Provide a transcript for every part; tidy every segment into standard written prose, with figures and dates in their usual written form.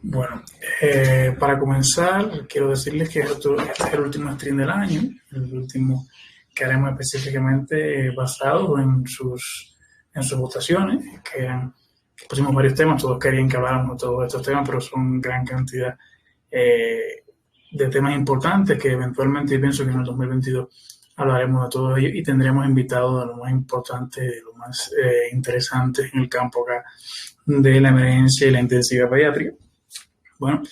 Bueno, para comenzar, quiero decirles que este es el último stream del año, el último que haremos específicamente basado en sus votaciones, que pusimos varios temas, todos querían que habláramos de todos estos temas, pero son gran cantidad eh, de temas importantes que eventualmente pienso que en el 2022 hablaremos de todos ellos y tendremos invitados a lo más importante, de lo más interesante en el campo acá de la emergencia y la intensividad pediátrica. Bueno,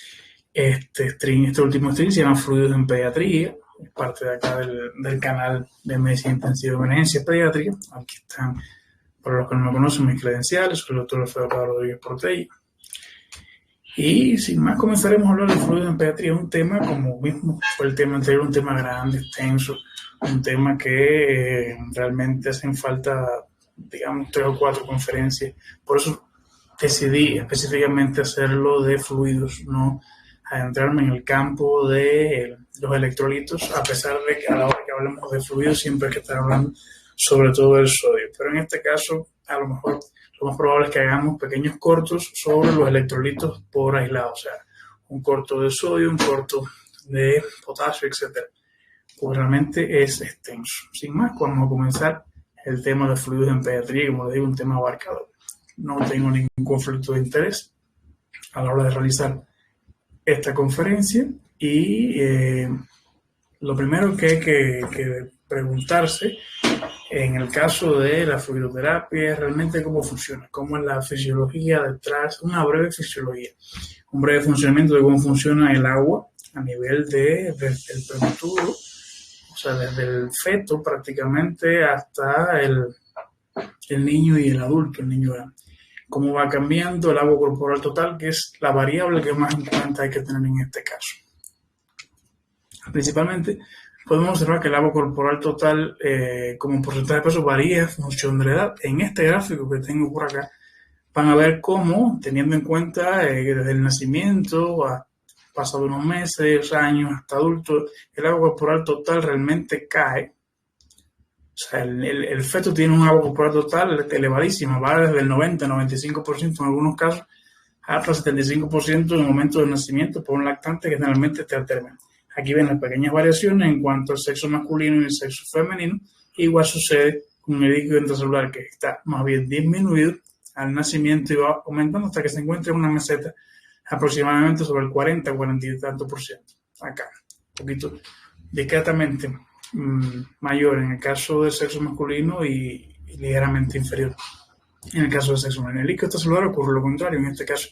este último stream se llama Fluidos en Pediatría, es parte de acá del canal de Medicina Intensiva de Emergencia Pediátrica. Aquí están, para los que no me conocen, mis credenciales, soy el doctor Alfredo Rodríguez Portella. Y sin más comenzaremos a hablar de fluidos en pediatría, un tema como mismo fue el tema anterior, un tema grande, extenso, un tema que realmente hacen falta, digamos, 3 o 4 conferencias. Por eso decidí específicamente hacerlo de fluidos, no adentrarme en el campo de los electrolitos, a pesar de que a la hora que hablemos de fluidos siempre hay que estar hablando sobre todo del sodio. Pero en este caso, a lo mejor lo más probable es que hagamos pequeños cortos sobre los electrolitos por aislado, o sea, un corto de sodio, un corto de potasio, etc. Pues realmente es extenso. Sin más, vamos a comenzar el tema de fluidos en pediatría, como les digo, un tema abarcador. No tengo ningún conflicto de interés a la hora de realizar esta conferencia y lo primero que hay que preguntarse en el caso de la fluidoterapia es realmente cómo funciona, cómo es la fisiología detrás, una breve fisiología, un breve funcionamiento de cómo funciona el agua a nivel del prematuro, o sea, desde el feto prácticamente hasta el niño y el adulto, el niño grande. Cómo va cambiando el agua corporal total, que es la variable que más en cuenta hay que tener en este caso. Principalmente, podemos observar que el agua corporal total, como porcentaje de peso, varía en función de la edad. En este gráfico que tengo por acá, van a ver cómo, teniendo en cuenta desde el nacimiento, pasado unos meses, años, hasta adulto, el agua corporal total realmente cae. O sea, el feto tiene un agua corporal total elevadísima, va desde el 90-95% en algunos casos hasta el 75% en el momento del nacimiento por un lactante que generalmente está al término. Aquí ven las pequeñas variaciones en cuanto al sexo masculino y el sexo femenino. Igual sucede con el líquido intracelular, que está más bien disminuido al nacimiento y va aumentando hasta que se encuentra en una meseta aproximadamente sobre el 40 y tanto por ciento. Acá, un poquito discretamente mayor en el caso del sexo masculino y ligeramente inferior en el caso del sexo femenino. En el líquido intracelular ocurre lo contrario. En este caso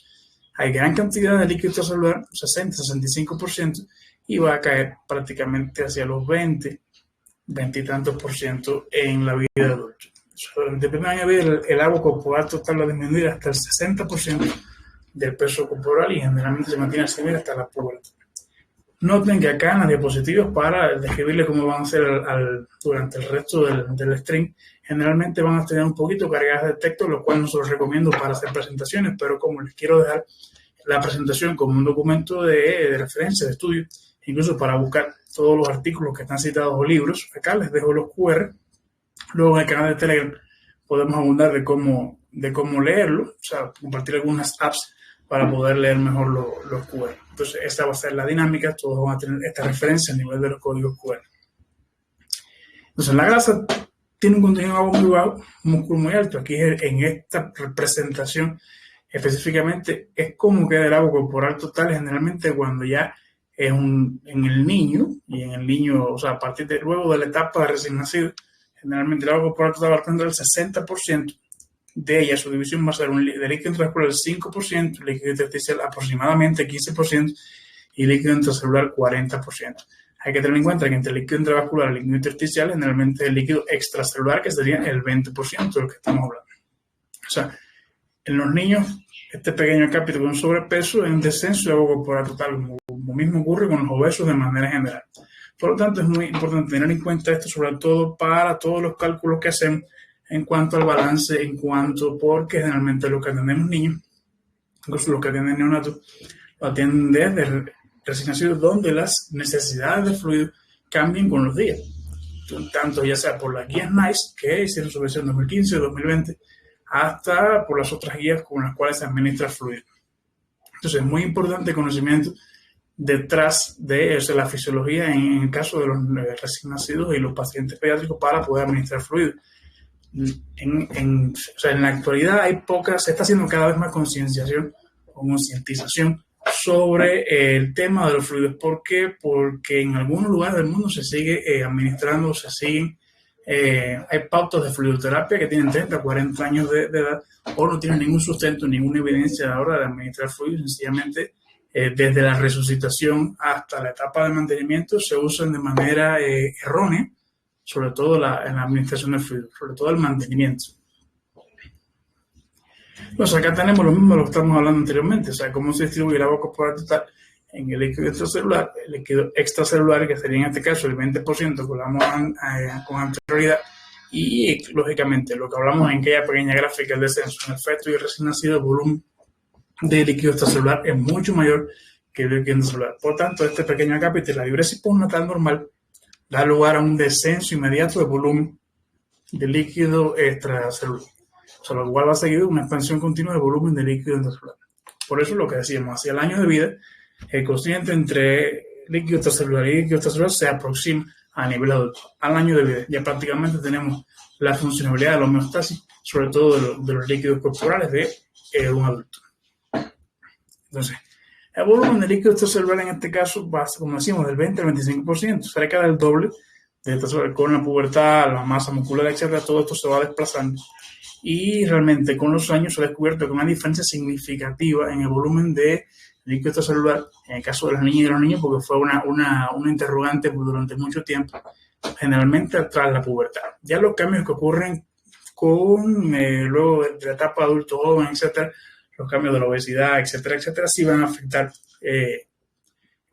hay gran cantidad de líquido intracelular, 60-65%, y va a caer prácticamente hacia los 20 y tantos por ciento en la vida adulta. Durante el primer año de vida el agua corporal total va a disminuir hasta el 60% del peso corporal y generalmente se mantiene así hasta la pubertad. Noten que acá en las diapositivas, para describirles cómo van a ser durante el resto del stream, generalmente van a tener un poquito cargadas de texto, lo cual no se los recomiendo para hacer presentaciones, pero como les quiero dejar la presentación como un documento de referencia, de estudio, incluso para buscar todos los artículos que están citados o libros, acá les dejo los QR. Luego en el canal de Telegram podemos abundar de cómo leerlo, o sea, compartir algunas apps para poder leer mejor los QR. Entonces, esta va a ser la dinámica, todos van a tener esta referencia a nivel de los códigos QR. Entonces, la grasa tiene un contenido de agua muy bajo, un músculo muy alto. Aquí en esta representación específicamente es cómo queda el agua corporal total generalmente cuando ya es en el niño, y en el niño, o sea, a partir de luego de la etapa de recién nacido, generalmente el agua corporal total va a tener el 60%. De ella, su división va a ser de líquido intracelular el 5%, líquido intersticial aproximadamente 15% y líquido intracelular 40%. Hay que tener en cuenta que entre el líquido intravascular y el líquido intersticial, generalmente el líquido extracelular, que sería el 20% de lo que estamos hablando. O sea, en los niños, este pequeño capítulo con sobrepeso es un descenso de agua corporal total, como mismo ocurre con los obesos de manera general. Por lo tanto, es muy importante tener en cuenta esto, sobre todo para todos los cálculos que hacemos en cuanto al balance, porque generalmente los que atendemos niños, incluso los que atienden neonatos, lo atienden desde recién nacidos, donde las necesidades de fluido cambian con los días. Tanto ya sea por las guías NICE, que hicieron su versión 2015 o 2020, hasta por las otras guías con las cuales se administra fluido. Entonces, es muy importante el conocimiento detrás de la fisiología en el caso de los recién nacidos y los pacientes pediátricos para poder administrar fluidos. O sea, en la actualidad se está haciendo cada vez más concienciación o concientización sobre el tema de los fluidos. ¿Por qué? Porque en algunos lugares del mundo se sigue administrando, hay pautas de fluidoterapia que tienen 30, 40 años de edad o no tienen ningún sustento, ninguna evidencia a la hora de administrar fluidos. Sencillamente, desde la resucitación hasta la etapa de mantenimiento se usan de manera errónea, sobre todo en la administración de fluidos, sobre todo el mantenimiento. Entonces acá tenemos lo mismo de lo que estamos hablando anteriormente, o sea, cómo se distribuye el agua corporal total en el líquido extracelular. El líquido extracelular, que sería en este caso el 20% que hablamos con anterioridad, y lógicamente lo que hablamos en aquella pequeña gráfica, el descenso en el feto y el recién nacido, el volumen de líquido extracelular es mucho mayor que el líquido intracelular. Por tanto, este pequeño acápite, la diuresis postnatal normal, da lugar a un descenso inmediato de volumen de líquido extracelular. O sea, lo cual va a seguir una expansión continua de volumen de líquido intracelular. Por eso lo que decíamos, hacia el año de vida, el cociente entre líquido extracelular y líquido extracelular se aproxima a nivel adulto. Al año de vida ya prácticamente tenemos la funcionalidad de la homeostasis, sobre todo de los líquidos corporales de un adulto. Entonces, el volumen de líquido extracelular en este caso va, como decimos, del 20 al 25%, cerca del doble de extracelular. Con la pubertad, la masa muscular, etcétera, todo esto se va desplazando. Y realmente con los años se ha descubierto que una diferencia significativa en el volumen de líquido extracelular, en el caso de las niñas y los niños, porque fue una interrogante durante mucho tiempo, generalmente tras la pubertad. Ya los cambios que ocurren luego de la etapa adulto joven, etcétera, los cambios de la obesidad, etcétera, sí van a afectar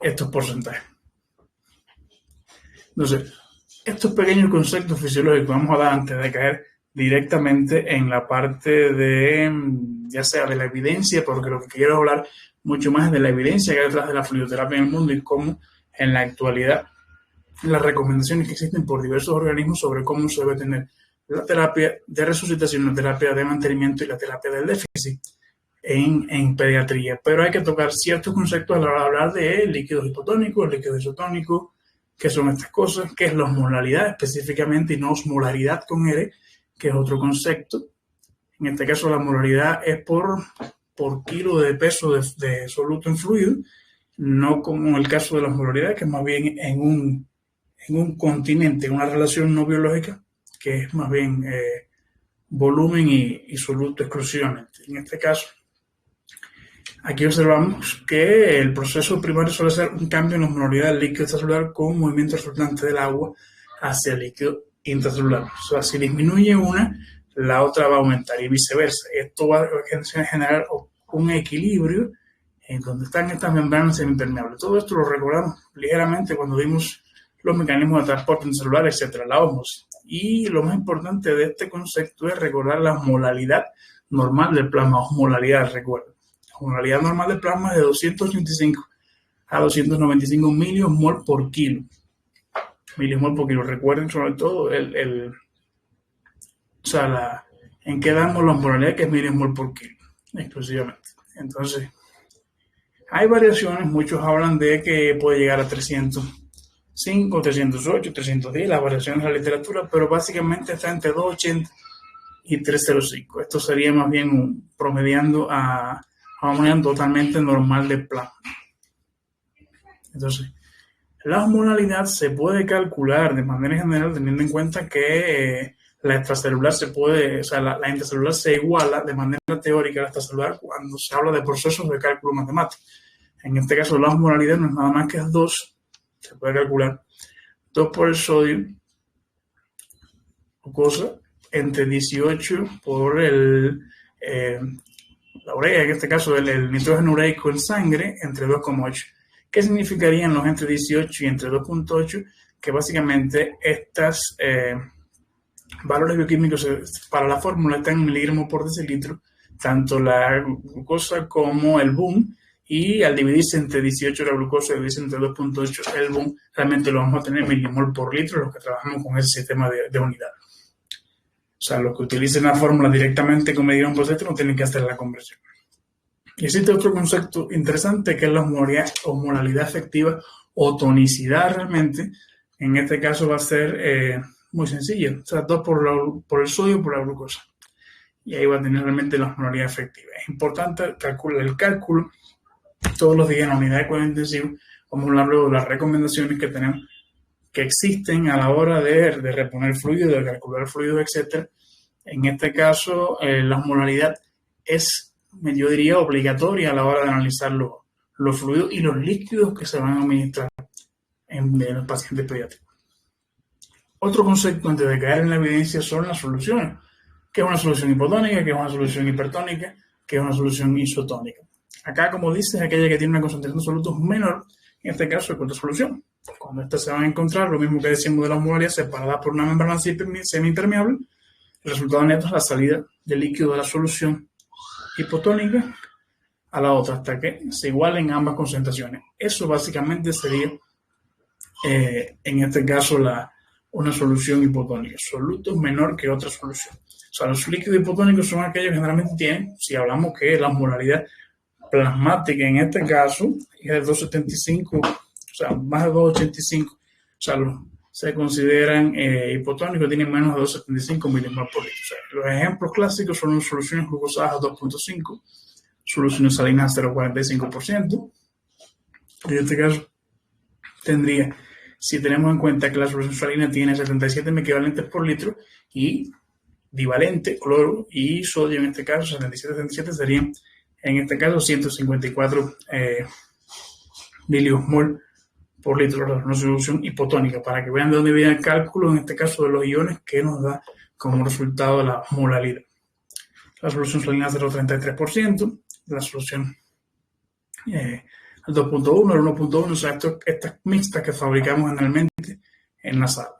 estos porcentajes. Entonces, estos pequeños conceptos fisiológicos vamos a dar antes de caer directamente en la parte ya sea de la evidencia, porque lo que quiero hablar mucho más de la evidencia que hay detrás de la fluidoterapia en el mundo y cómo en la actualidad las recomendaciones que existen por diversos organismos sobre cómo se debe tener la terapia de resucitación, la terapia de mantenimiento y la terapia del déficit en pediatría. Pero hay que tocar ciertos conceptos a la hora de hablar de líquidos hipotónicos, líquidos isotónicos, qué son estas cosas, qué es la osmolaridad específicamente y no osmolaridad con R, que es otro concepto. En este caso la osmolaridad es por kilo de peso de soluto en fluido, no como el caso de la osmolaridad, que es más bien en un continente, una relación no biológica, que es más bien volumen y soluto exclusivamente. En este caso, aquí observamos que el proceso primario suele ser un cambio en la osmolaridad del líquido extracelular con movimiento resultante del agua hacia el líquido intracelular. O sea, si disminuye una, la otra va a aumentar y viceversa. Esto va a generar un equilibrio en donde están estas membranas semipermeables. Todo esto lo recordamos ligeramente cuando vimos los mecanismos de transporte intracelular, etcétera, la ósmosis. Y lo más importante de este concepto es recordar la osmolaridad normal del plasma. Osmolaridad, recuerda. La osmolaridad normal del plasma es de 285 a 295 miliosmol por kilo. Miliosmol por kilo. Recuerden sobre todo en qué damos la osmolaridad, que es miliosmol por kilo, exclusivamente. Entonces, hay variaciones. Muchos hablan de que puede llegar a 305, 308, 310, las variaciones de la literatura, pero básicamente está entre 280 y 305. Esto sería más bien promediando a una totalmente normal de plasma. Entonces, la osmolaridad se puede calcular de manera general teniendo en cuenta que la extracelular la intracelular se iguala de manera teórica a la extracelular cuando se habla de procesos de cálculo matemático. En este caso, la osmolaridad no es nada más que 2, se puede calcular 2 por el sodio, glucosa, entre 18 por la urea, en este caso el nitrógeno ureico en sangre, entre 2,8. ¿Qué significarían los entre 18 y entre 2,8? Que básicamente estos valores bioquímicos para la fórmula están en miligramos por decilitro, tanto la glucosa como el BUN, y al dividirse entre 18 la glucosa y dividirse entre 2,8 el BUN, realmente lo vamos a tener milimol por litro los que trabajamos con ese sistema de unidad. O sea, los que utilicen la fórmula directamente con miligramos por litro no tienen que hacer la conversión. Y existe otro concepto interesante que es la osmolaridad efectiva o tonicidad realmente. En este caso va a ser muy sencilla, o sea, 2 por el sodio por la glucosa. Y ahí va a tener realmente la osmolaridad efectiva. Es importante calcular el cálculo todos los días en la unidad de cuidado intensivo. Vamos a hablar luego de las recomendaciones que tenemos, que existen a la hora de reponer fluidos, de calcular fluidos, etc. En este caso, la osmolaridad es, yo diría, obligatoria a la hora de analizar los fluidos y los líquidos que se van a administrar en los pacientes pediátricos. Otro concepto antes de caer en la evidencia son las soluciones. ¿Qué es una solución hipotónica? ¿Qué es una solución hipertónica? ¿Qué es una solución isotónica? Acá, como dice, es aquella que tiene una concentración de solutos menor, en este caso, es otra solución. Cuando estas se van a encontrar, lo mismo que decimos de la osmolaridad, separadas por una membrana semiimpermeable, el resultado neto es la salida del líquido de la solución hipotónica a la otra, hasta que se igualen ambas concentraciones. Eso básicamente sería, en este caso, una solución hipotónica. Solutos menor que otra solución. O sea, los líquidos hipotónicos son aquellos que generalmente tienen, si hablamos que la osmolaridad plasmática en este caso es de 2,75, o sea, más de 2,85, o sea, se consideran hipotónicos, tienen menos de 2,75 milimol por litro. O sea, los ejemplos clásicos son soluciones glucosadas a 2,5, soluciones salinas a 0,45%. En este caso, tendría, si tenemos en cuenta que la solución salina tiene 77 equivalentes por litro y divalente, cloro y sodio, en este caso 77 serían, en este caso, 154 miliosmol por litro, una solución hipotónica, para que vean de dónde viene el cálculo, en este caso de los iones, que nos da como resultado la molaridad. La solución salina 0,33%, la solución al 2,1, al 1,1, o sea, estas mixtas que fabricamos generalmente en la sala.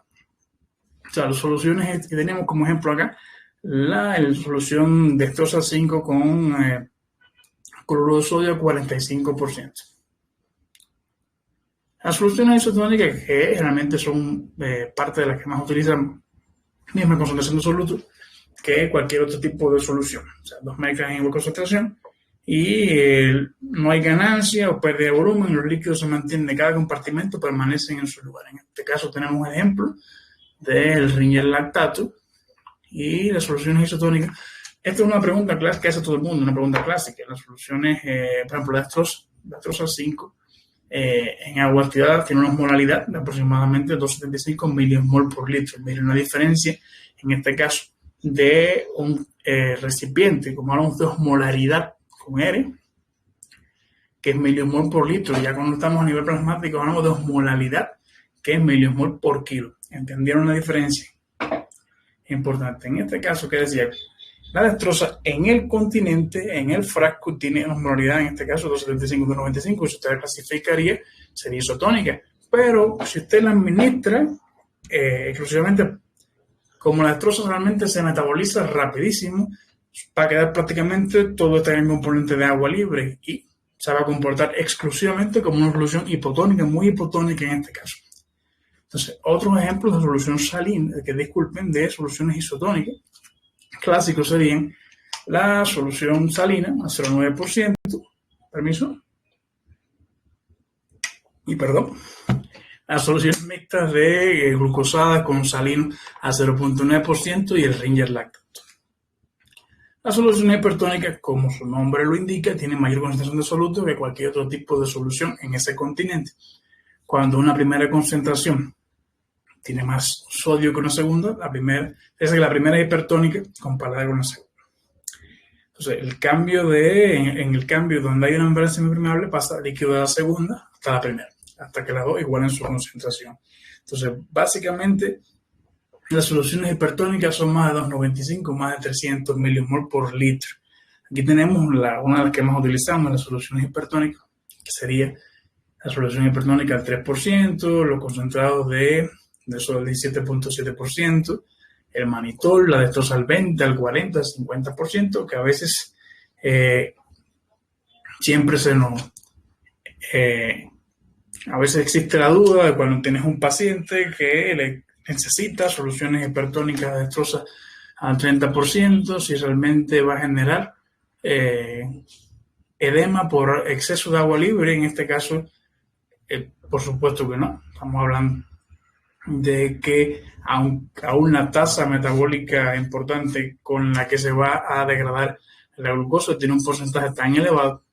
O sea, las soluciones que tenemos como ejemplo acá, la solución dextrosa 5 con cloruro de sodio 45%. Las soluciones isotónicas, que generalmente son parte de las que más utilizan misma concentración de solutos que cualquier otro tipo de solución. O sea, 2 mezclas en igual concentración y no hay ganancia o pérdida de volumen, los líquidos se mantienen de cada compartimento, permanecen en su lugar. En este caso tenemos un ejemplo del Ringer lactato y las soluciones isotónicas. Esta es una pregunta clásica que hace todo el mundo, una pregunta clásica. Las soluciones, por ejemplo, la dextrosa 5 en agua activada tiene una osmolaridad de aproximadamente 2,75 milimol por litro. Miren la diferencia, en este caso, de un recipiente, como hablamos de osmolaridad con R, que es milimol por litro. Ya cuando estamos a nivel plasmático hablamos de osmolaridad, que es milimol por kilo. ¿Entendieron la diferencia? Importante. En este caso, ¿qué decía? La dextrosa en el continente, en el frasco, tiene una osmolaridad, en este caso 2,75, 2,95. Si usted la clasificaría, sería isotónica. Pero si usted la administra exclusivamente, como la dextrosa realmente se metaboliza rapidísimo, va a quedar prácticamente todo este componente de agua libre y se va a comportar exclusivamente como una solución hipotónica, muy hipotónica en este caso. Entonces, otros ejemplos de solución salina, de soluciones isotónicas clásicos serían la solución salina a 0,9%, permiso, y perdón, las soluciones mixtas de glucosada con salino a 0,9% y el Ringer lactato. Las soluciones hipertónicas, como su nombre lo indica, tienen mayor concentración de soluto que cualquier otro tipo de solución en ese continente. Cuando una primera concentración tiene más sodio que una segunda, la primera es hipertónica comparada con la segunda. Entonces, en el cambio donde hay una membrana semipermeable pasa del líquido de la segunda hasta la primera, hasta que las dos igualen su concentración. Entonces, básicamente, las soluciones hipertónicas son más de 2,95, más de 300 milimol por litro. Aquí tenemos una de las que más utilizamos, las soluciones hipertónicas, que sería la solución hipertónica al 3%, los concentrados de eso del 17,7%, el manitol, la dextrosa al 20, al 40, al 50%, que a veces siempre a veces existe la duda de cuando tienes un paciente que necesita soluciones hipertónicas de dextrosa al 30%, si realmente va a generar edema por exceso de agua libre. En este caso, por supuesto que no. Estamos hablando de que a una tasa metabólica importante con la que se va a degradar la glucosa tiene un porcentaje tan elevado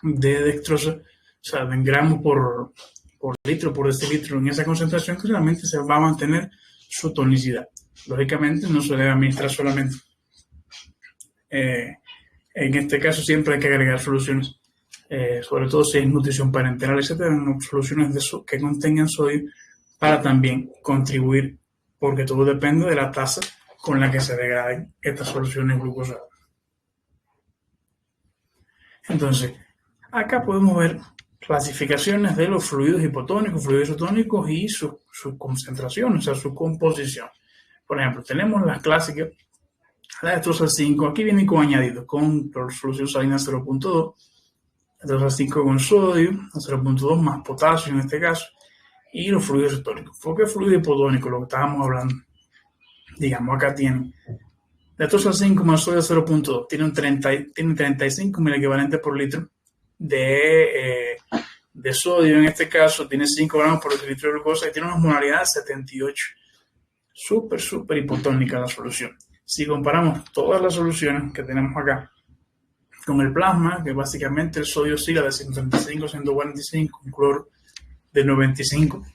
de dextrosa, o sea, en gramos por litro, por decilitro, en esa concentración, que realmente se va a mantener su tonicidad. Lógicamente no se debe administrar solamente. En este caso siempre hay que agregar soluciones, sobre todo si es nutrición parenteral, etcétera, soluciones que contengan sodio para también contribuir, porque todo depende de la tasa con la que se degraden estas soluciones glucosas. Entonces, acá podemos ver clasificaciones de los fluidos hipotónicos, fluidos isotónicos y su concentración, o sea, su composición. Por ejemplo, tenemos las clásicas, la dextrosa 5, aquí viene con añadido, con solución salina 0.2, dextrosa 5 con sodio, 0.2 más potasio en este caso, y los fluidos isotónicos. ¿Por qué fluido hipotónico? Lo que estábamos hablando. Digamos, acá tiene dextrosa 5 más sodio 0.2, tiene 35 equivalentes por litro de sodio. En este caso tiene 5 gramos por litro de glucosa y tiene una osmolaridad de 78. Súper hipotónica la solución. Si comparamos todas las soluciones que tenemos acá con el plasma, que básicamente el sodio oscila de 135 a 145, un cloro de 95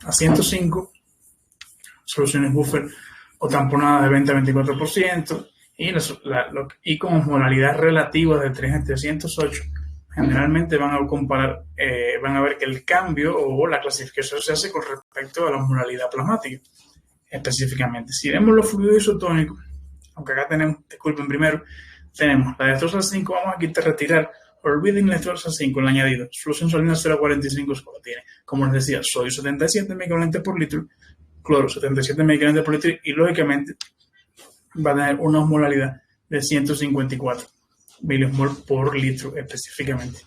a 105, soluciones buffer o tamponadas de 20 a 24%, y con osmolaridad relativa de 3 a 308, generalmente van a comparar, van a ver que el cambio o la clasificación se hace con respecto a la osmolaridad plasmática. Específicamente, si vemos los fluidos isotónicos, aunque acá tenemos, disculpen, primero tenemos la dextrosa 5, vamos aquí a retirar, olviden la dextrosa 5, el añadido, solución salina 0.45 solo tiene, como les decía, sodio 77 microvalentes por litro, cloro 77 microvalentes por litro, y lógicamente va a tener una osmolaridad de 154 milimol por litro específicamente.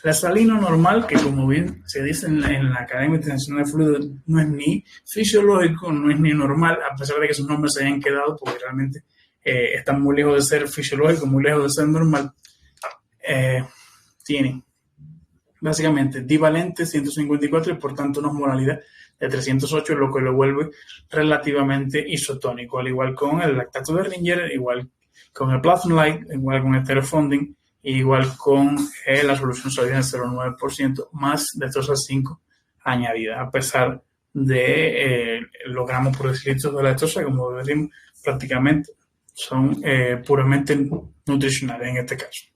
La salina normal, que como bien se dice en la Academia Internacional de Fluidos, no es ni fisiológico, no es ni normal, a pesar de que sus nombres se hayan quedado, porque realmente están muy lejos de ser fisiológico, muy lejos de ser normal. Tiene básicamente divalente 154 y por tanto una osmolaridad de 308, lo que lo vuelve relativamente isotónico, al igual con el lactato de Ringer, igual con el Plasma Light, igual con el Sterofonding, igual con la solución salina del 0.9% más dextrosa 5 añadida, a pesar de los gramos por decilitro de la dextrosa, como decimos, prácticamente son puramente nutricionales en este caso.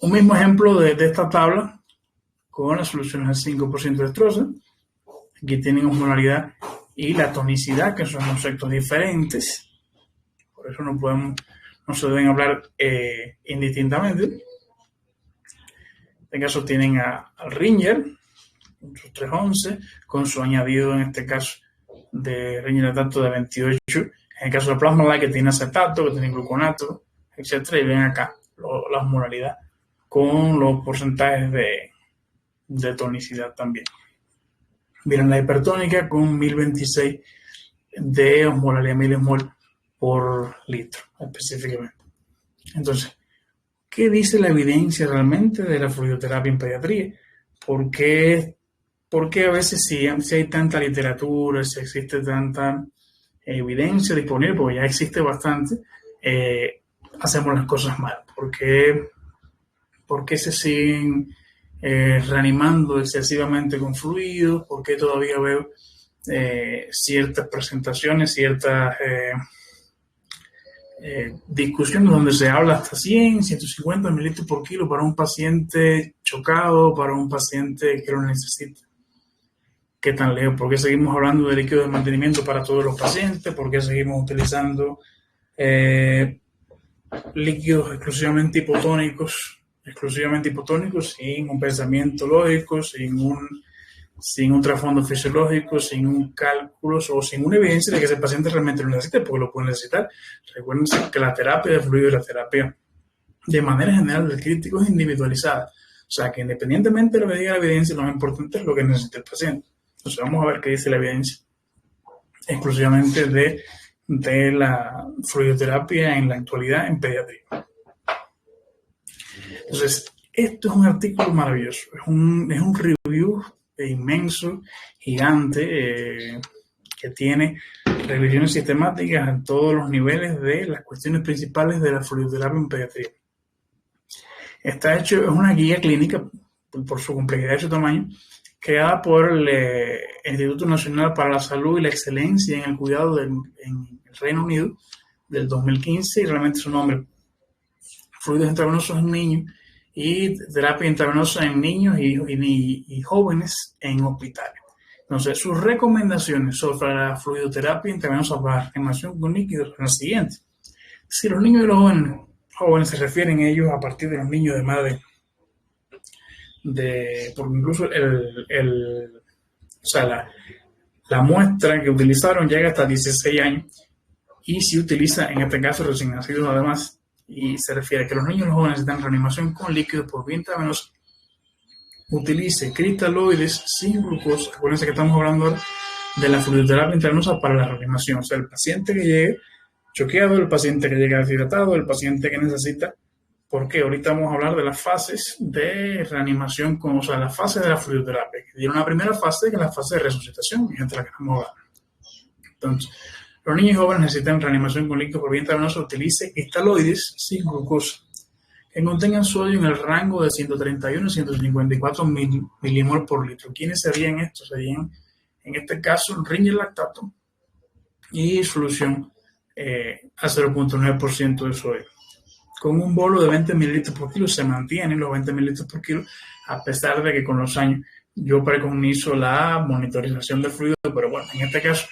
Un mismo ejemplo de esta tabla con las soluciones al 5% de dextrosa. Aquí tienen osmolaridad y la tonicidad, que son conceptos diferentes, por eso no se deben hablar indistintamente. En este caso tienen al Ringer, su 311, con su añadido en este caso de Ringer lactato de 28. En el caso del Plasma Light, que tiene acetato, que tiene gluconato, etc. Y ven acá la osmolaridad con los porcentajes de tonicidad también. Miren la hipertónica con 1026 de osmolaridad milimol por litro específicamente. Entonces, ¿qué dice la evidencia realmente de la fluidoterapia en pediatría? ¿Por qué a veces si hay tanta literatura, si existe tanta evidencia disponible, porque ya existe bastante, hacemos las cosas mal? ¿Por qué se siguen reanimando excesivamente con fluidos? ¿Por qué todavía veo ciertas presentaciones, ciertas discusiones donde se habla hasta 100, 150 mililitros por kilo para un paciente chocado, para un paciente que lo necesita? ¿Qué tan lejos? ¿Por qué seguimos hablando de líquido de mantenimiento para todos los pacientes? ¿Por qué seguimos utilizando líquidos exclusivamente hipotónicos, sin un pensamiento lógico, sin un trasfondo fisiológico, sin un cálculo o sin una evidencia de que ese paciente realmente lo necesite, porque lo puede necesitar? Recuerden que la terapia de fluido y la terapia de manera general del crítico es individualizada. O sea, que independientemente de lo que diga la evidencia, lo más importante es lo que necesita el paciente. Entonces vamos a ver qué dice la evidencia exclusivamente de la fluidoterapia en la actualidad en pediatría. Entonces, esto es un artículo maravilloso, es un review inmenso, gigante, que tiene revisiones sistemáticas en todos los niveles de las cuestiones principales de la fluidoterapia en pediatría. Está hecho, es una guía clínica, por su complejidad y su tamaño, creada por el Instituto Nacional para la Salud y la Excelencia en el Cuidado en el Reino Unido del 2015, y realmente su nombre, fluidos intravenosos en niños y terapia intravenosa en niños y jóvenes en hospitales. Entonces, sus recomendaciones sobre la fluidoterapia intravenosa para reanimación con líquidos son las siguientes. Si los niños y los jóvenes se refieren a ellos a partir de los niños de más porque incluso la muestra que utilizaron llega hasta 16 años, y si utiliza, en este caso, recién nacidos además, y se refiere a que los niños y los jóvenes necesitan reanimación con líquidos por vía intravenosa, utilice cristaloides sin glucosa. Acuérdense que estamos hablando ahora de la fluidoterapia intravenosa para la reanimación. O sea, el paciente que llegue choqueado, el paciente que llega deshidratado, el paciente que necesita, porque ahorita vamos a hablar de las fases de reanimación, o sea, las fases de la fluidoterapia. Tiene una primera fase, que es la fase de resucitación, y entre la que estamos hablando. Entonces, los niños y jóvenes necesitan reanimación con líquido por vía intravenosa. Utilice cristaloides sin glucosa que contengan sodio en el rango de 131 a 154 milimoles por litro. ¿Quiénes serían estos? Serían, en este caso, riña lactato y solución a 0.9% de sodio. Con un bolo de 20 mililitros por kilo se mantienen los 20 mililitros por kilo, a pesar de que con los años yo preconizo la monitorización del fluido, pero bueno, en este caso,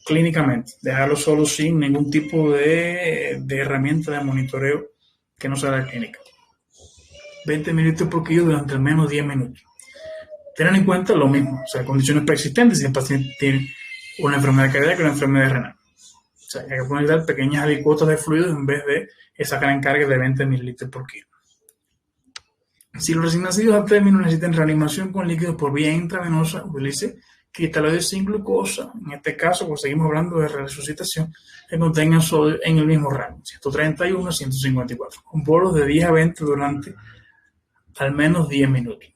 clínicamente, dejarlo solo sin ningún tipo de herramienta de monitoreo que no sea la clínica. 20 mililitros por kilo durante al menos 10 minutos. Tener en cuenta lo mismo, o sea, condiciones preexistentes, si el paciente tiene una enfermedad cardíaca o una enfermedad renal. O sea, hay que poner pequeñas alicuotas de fluidos en vez de esa gran carga de 20 mililitros por kilo. Si los recién nacidos a término necesitan reanimación con líquidos por vía intravenosa, utilice cristaloides sin glucosa. En este caso, pues seguimos hablando de resucitación, que contengan sodio en el mismo rango, 131 a 154, con bolos de 10 a 20 durante al menos 10 minutos.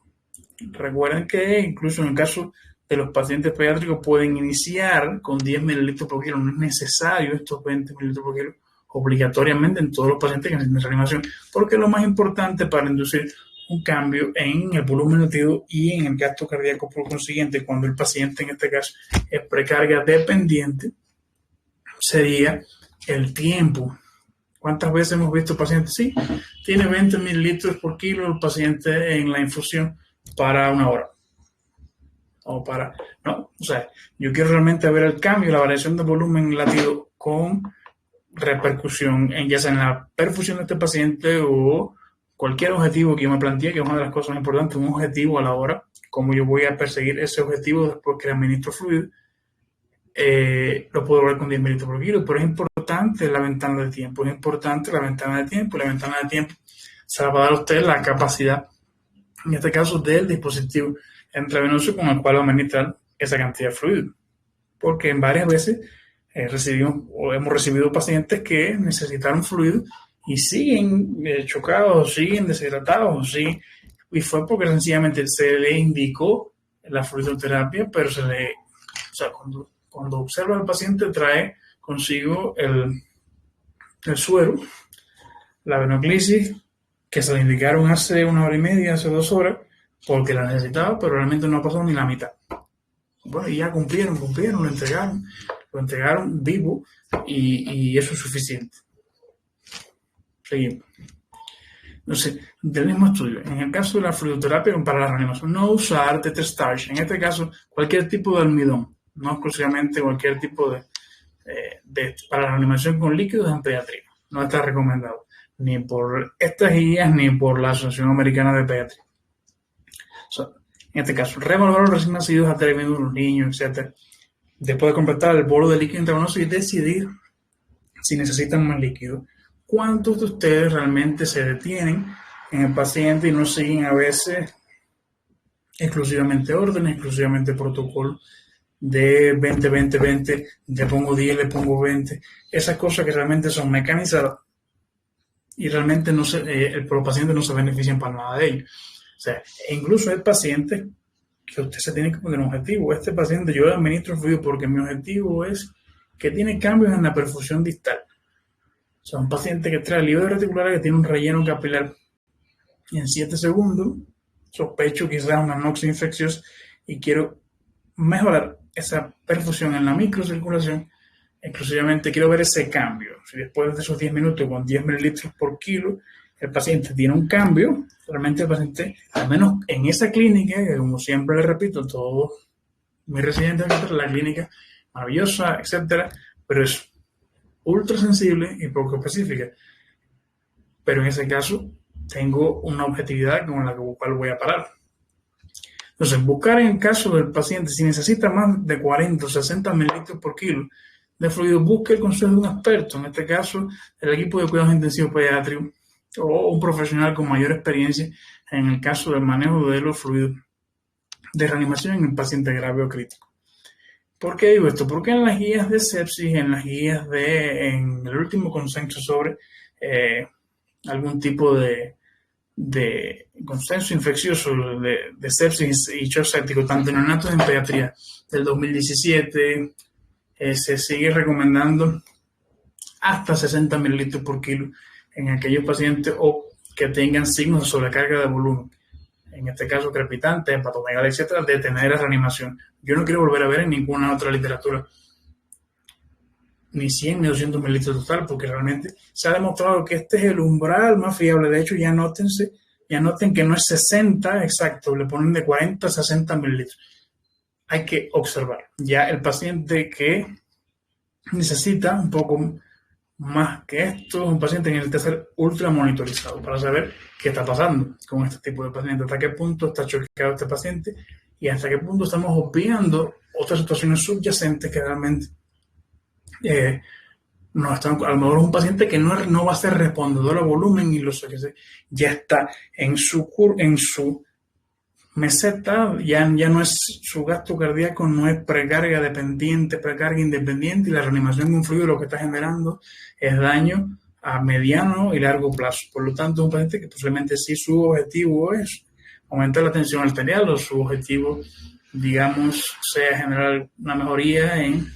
Recuerden que incluso en el caso de los pacientes pediátricos pueden iniciar con 10 mililitros por kilo. No es necesario estos 20 mililitros por kilo obligatoriamente en todos los pacientes que necesitan reanimación, porque lo más importante para inducir un cambio en el volumen latido y en el gasto cardíaco, por consiguiente, cuando el paciente en este caso es precarga dependiente, sería el tiempo. ¿Cuántas veces hemos visto pacientes? Sí, tiene 20 mililitros por kilo el paciente en la infusión para una hora. No, o sea, yo quiero realmente ver el cambio, la variación de volumen latido con repercusión ya sea en la perfusión de este paciente o cualquier objetivo que yo me planteé, que es una de las cosas más importantes, un objetivo a la hora, cómo yo voy a perseguir ese objetivo después que administro fluido. Lo puedo ver con 10 mililitros por kilo, pero es importante la ventana de tiempo, y la ventana de tiempo se la va a dar a usted la capacidad, en este caso, del dispositivo intravenoso con el cual va a administrar esa cantidad de fluido, porque en varias veces hemos recibido pacientes que necesitaron fluido y siguen chocados, siguen deshidratados, y fue porque sencillamente se le indicó la fluidoterapia, pero cuando observa al paciente trae consigo el suero, la venoclisis, que se le indicaron hace 1 hora y media, hace 2 horas, porque la necesitaba, pero realmente no pasó ni la mitad. Bueno, y ya cumplieron, lo entregaron vivo, y eso es suficiente. Seguimos. Entonces, del mismo estudio, en el caso de la fluidoterapia para la reanimación, no usar tether starch, en este caso cualquier tipo de almidón, no exclusivamente cualquier tipo para la reanimación con líquidos en pediatría. No está recomendado, ni por estas guías, ni por la Asociación Americana de Pediatría. En este caso, reevaluar los recién nacidos a término, los niños, etc. Después de completar el bolo de líquido intravenoso y decidir si necesitan más líquido. ¿Cuántos de ustedes realmente se detienen en el paciente y no siguen a veces exclusivamente órdenes, exclusivamente protocolos de 20, 20, 20, le pongo 10, le pongo 20? Esas cosas que realmente son mecanizadas y realmente los pacientes no se benefician para nada de ello. O sea, incluso hay pacientes que usted se tiene que poner un objetivo. Este paciente yo le administro fluido porque mi objetivo es que tiene cambios en la perfusión distal. O sea, un paciente que trae líquido reticular que tiene un relleno capilar en 7 segundos, sospecho quizás una anoxia infecciosa y quiero mejorar esa perfusión en la microcirculación. Exclusivamente quiero ver ese cambio. Si después de esos 10 minutos con 10 mililitros por kilo, el paciente tiene un cambio, realmente el paciente, al menos en esa clínica, que como siempre le repito, todos mis residentes, la clínica maravillosa, etcétera, pero es ultra sensible y poco específica. Pero en ese caso, tengo una objetividad con la cual voy a parar. Entonces, buscar en el caso del paciente, si necesita más de 40 o 60 mililitros por kilo de fluido, busque el consejo de un experto, en este caso, el equipo de cuidados intensivos pediátricos o un profesional con mayor experiencia en el caso del manejo de los fluidos de reanimación en el paciente grave o crítico. ¿Por qué digo esto? Porque en las guías de sepsis, en el último consenso sobre algún tipo de consenso infeccioso de sepsis y shock séptico, tanto en neonatos en pediatría del 2017, se sigue recomendando hasta 60 mililitros por kilo en aquellos pacientes o que tengan signos de sobrecarga de volumen, en este caso crepitante, hepatomegalia, etcétera, de tener la reanimación. Yo no quiero volver a ver en ninguna otra literatura ni 100 ni 200 mililitros total, porque realmente se ha demostrado que este es el umbral más fiable. De hecho, ya noten que no es 60 exacto, le ponen de 40 a 60 mililitros. Hay que observar. Ya el paciente que necesita un poco más que esto, un paciente que necesita ser ultra monitorizado para saber qué está pasando con este tipo de paciente, hasta qué punto está choqueado este paciente y hasta qué punto estamos obviando otras situaciones subyacentes que realmente no están. A lo mejor es un paciente que no va a ser respondedor a volumen y ya está en su meseta, ya no es su gasto cardíaco, no es precarga dependiente, precarga independiente, y la reanimación de un fluido lo que está generando es daño a mediano y largo plazo. Por lo tanto, es un paciente que posiblemente sí su objetivo es aumentar la tensión arterial o su objetivo, digamos, sea generar una mejoría en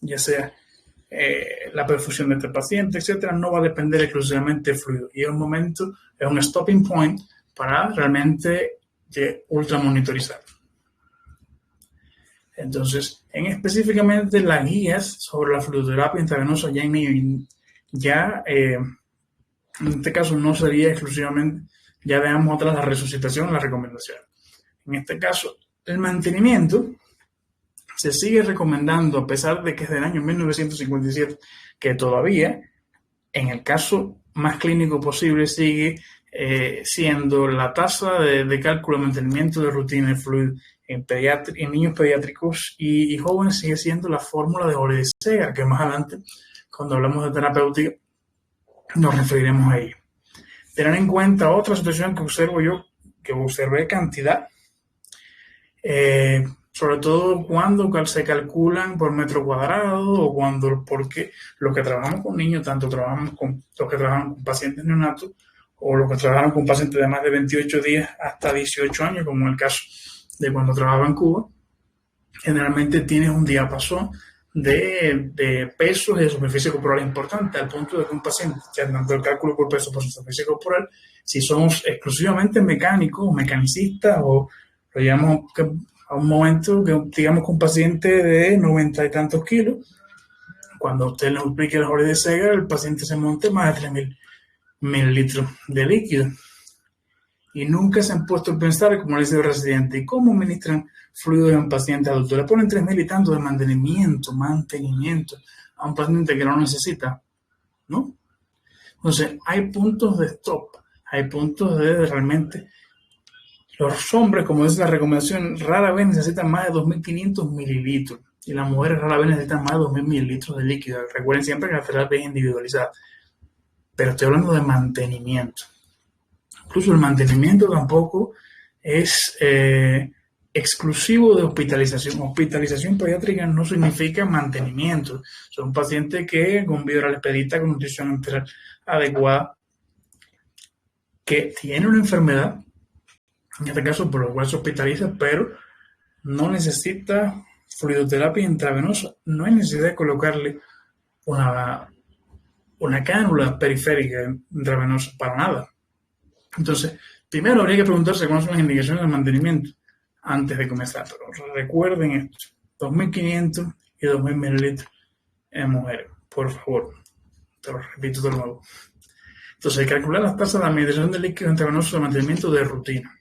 ya sea la perfusión de este paciente, etcétera, no va a depender exclusivamente del fluido. Y es un stopping point para realmente ultra monitorizar. Entonces, específicamente las guías sobre la fluidoterapia intravenosa ya en niños, en este caso no sería exclusivamente, ya veamos atrás la resucitación, la recomendación. En este caso, el mantenimiento se sigue recomendando, a pesar de que es del año 1957, que todavía, en el caso más clínico posible, sigue siendo la tasa de cálculo de mantenimiento de rutina de fluido en niños pediátricos y jóvenes, sigue siendo la fórmula de Holiday-Segar, que más adelante, cuando hablamos de terapéutica, nos referiremos a ello. Tener en cuenta otra situación que observé cantidad, sobre todo cuando se calculan por metro cuadrado o porque los que trabajamos con niños, tanto trabajamos con los que trabajan con pacientes neonatos o los que trabajan con pacientes de más de 28 días hasta 18 años, como en el caso de cuando trabajaba en Cuba, generalmente tienes un diapasón de pesos y de superficie corporal importante, al punto de que un paciente, ya tanto el cálculo por peso por superficie corporal, si somos exclusivamente mecánicos o mecanicistas o lo llamamos a un momento que digamos que un paciente de 90 y tantos kilos, cuando usted le aplique el Holiday-Segar, el paciente se monte más de 3.000 mililitros de líquido. Y nunca se han puesto a pensar, como le dice el residente, ¿y cómo administran fluido a un paciente adulto? Le ponen 3.000 y tanto de mantenimiento a un paciente que no necesita, ¿no? Entonces, hay puntos de stop, hay puntos de realmente. Los hombres, como dice la recomendación, rara vez necesitan más de 2.500 mililitros y las mujeres rara vez necesitan más de 2.000 mililitros de líquido. Recuerden siempre que la terapia es individualizada, pero estoy hablando de mantenimiento. Incluso el mantenimiento tampoco es exclusivo de hospitalización. Hospitalización pediátrica no significa mantenimiento. Son pacientes que con Vioral expedita, con nutrición enteral adecuada, que tienen una enfermedad, en este caso por lo cual se hospitaliza, pero no necesita fluidoterapia intravenosa. No hay necesidad de colocarle una cánula periférica intravenosa para nada. Entonces, primero habría que preguntarse cuáles son las indicaciones de mantenimiento antes de comenzar. Pero recuerden esto, 2.500 y 2.000 mililitros en mujeres, por favor. Te lo repito de nuevo. Entonces, calcular las tasas de administración de líquidos intravenosos de mantenimiento de rutina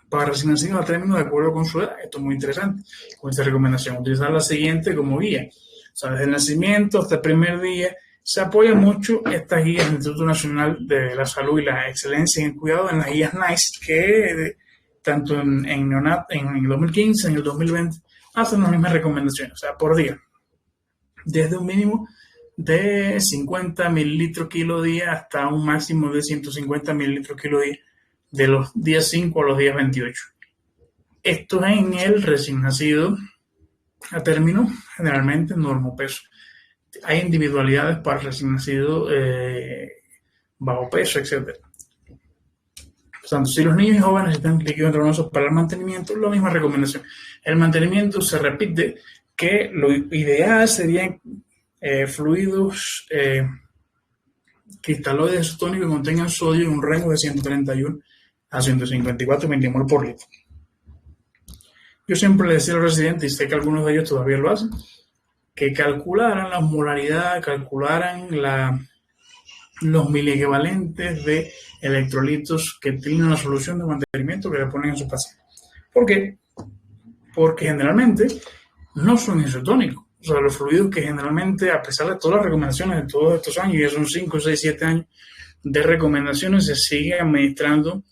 para recién nacidos a término de acuerdo con su edad. Esto es muy interesante. Con esta recomendación, utilizar la siguiente como guía. O sea, desde el nacimiento hasta el primer día, se apoya mucho estas guías del Instituto Nacional de la Salud y la Excelencia en el Cuidado en las guías NICE, que tanto en el 2015, en el 2020, hacen las mismas recomendaciones, o sea, por día. Desde un mínimo de 50 mililitros kilo día hasta un máximo de 150 mililitros kilo día, de los días 5 a los días 28. Esto en el recién nacido a término, generalmente normopeso. Hay individualidades para recién nacido bajo peso, etc. Por tanto, si los niños y jóvenes necesitan líquidos intravenosos para el mantenimiento, la misma recomendación. El mantenimiento se repite que lo ideal serían fluidos cristaloides isotónicos que contengan sodio en un rango de 131 a 154 millimol por litro. Yo siempre le decía a los residentes, y sé que algunos de ellos todavía lo hacen, que calcularan la osmolaridad, calcularan los miliequivalentes de electrolitos que tienen la solución de mantenimiento que le ponen a sus pacientes. ¿Por qué? Porque generalmente no son isotónicos. O sea, los fluidos que generalmente, a pesar de todas las recomendaciones de todos estos años, ya son 5, 6, 7 años de recomendaciones, se sigue administrando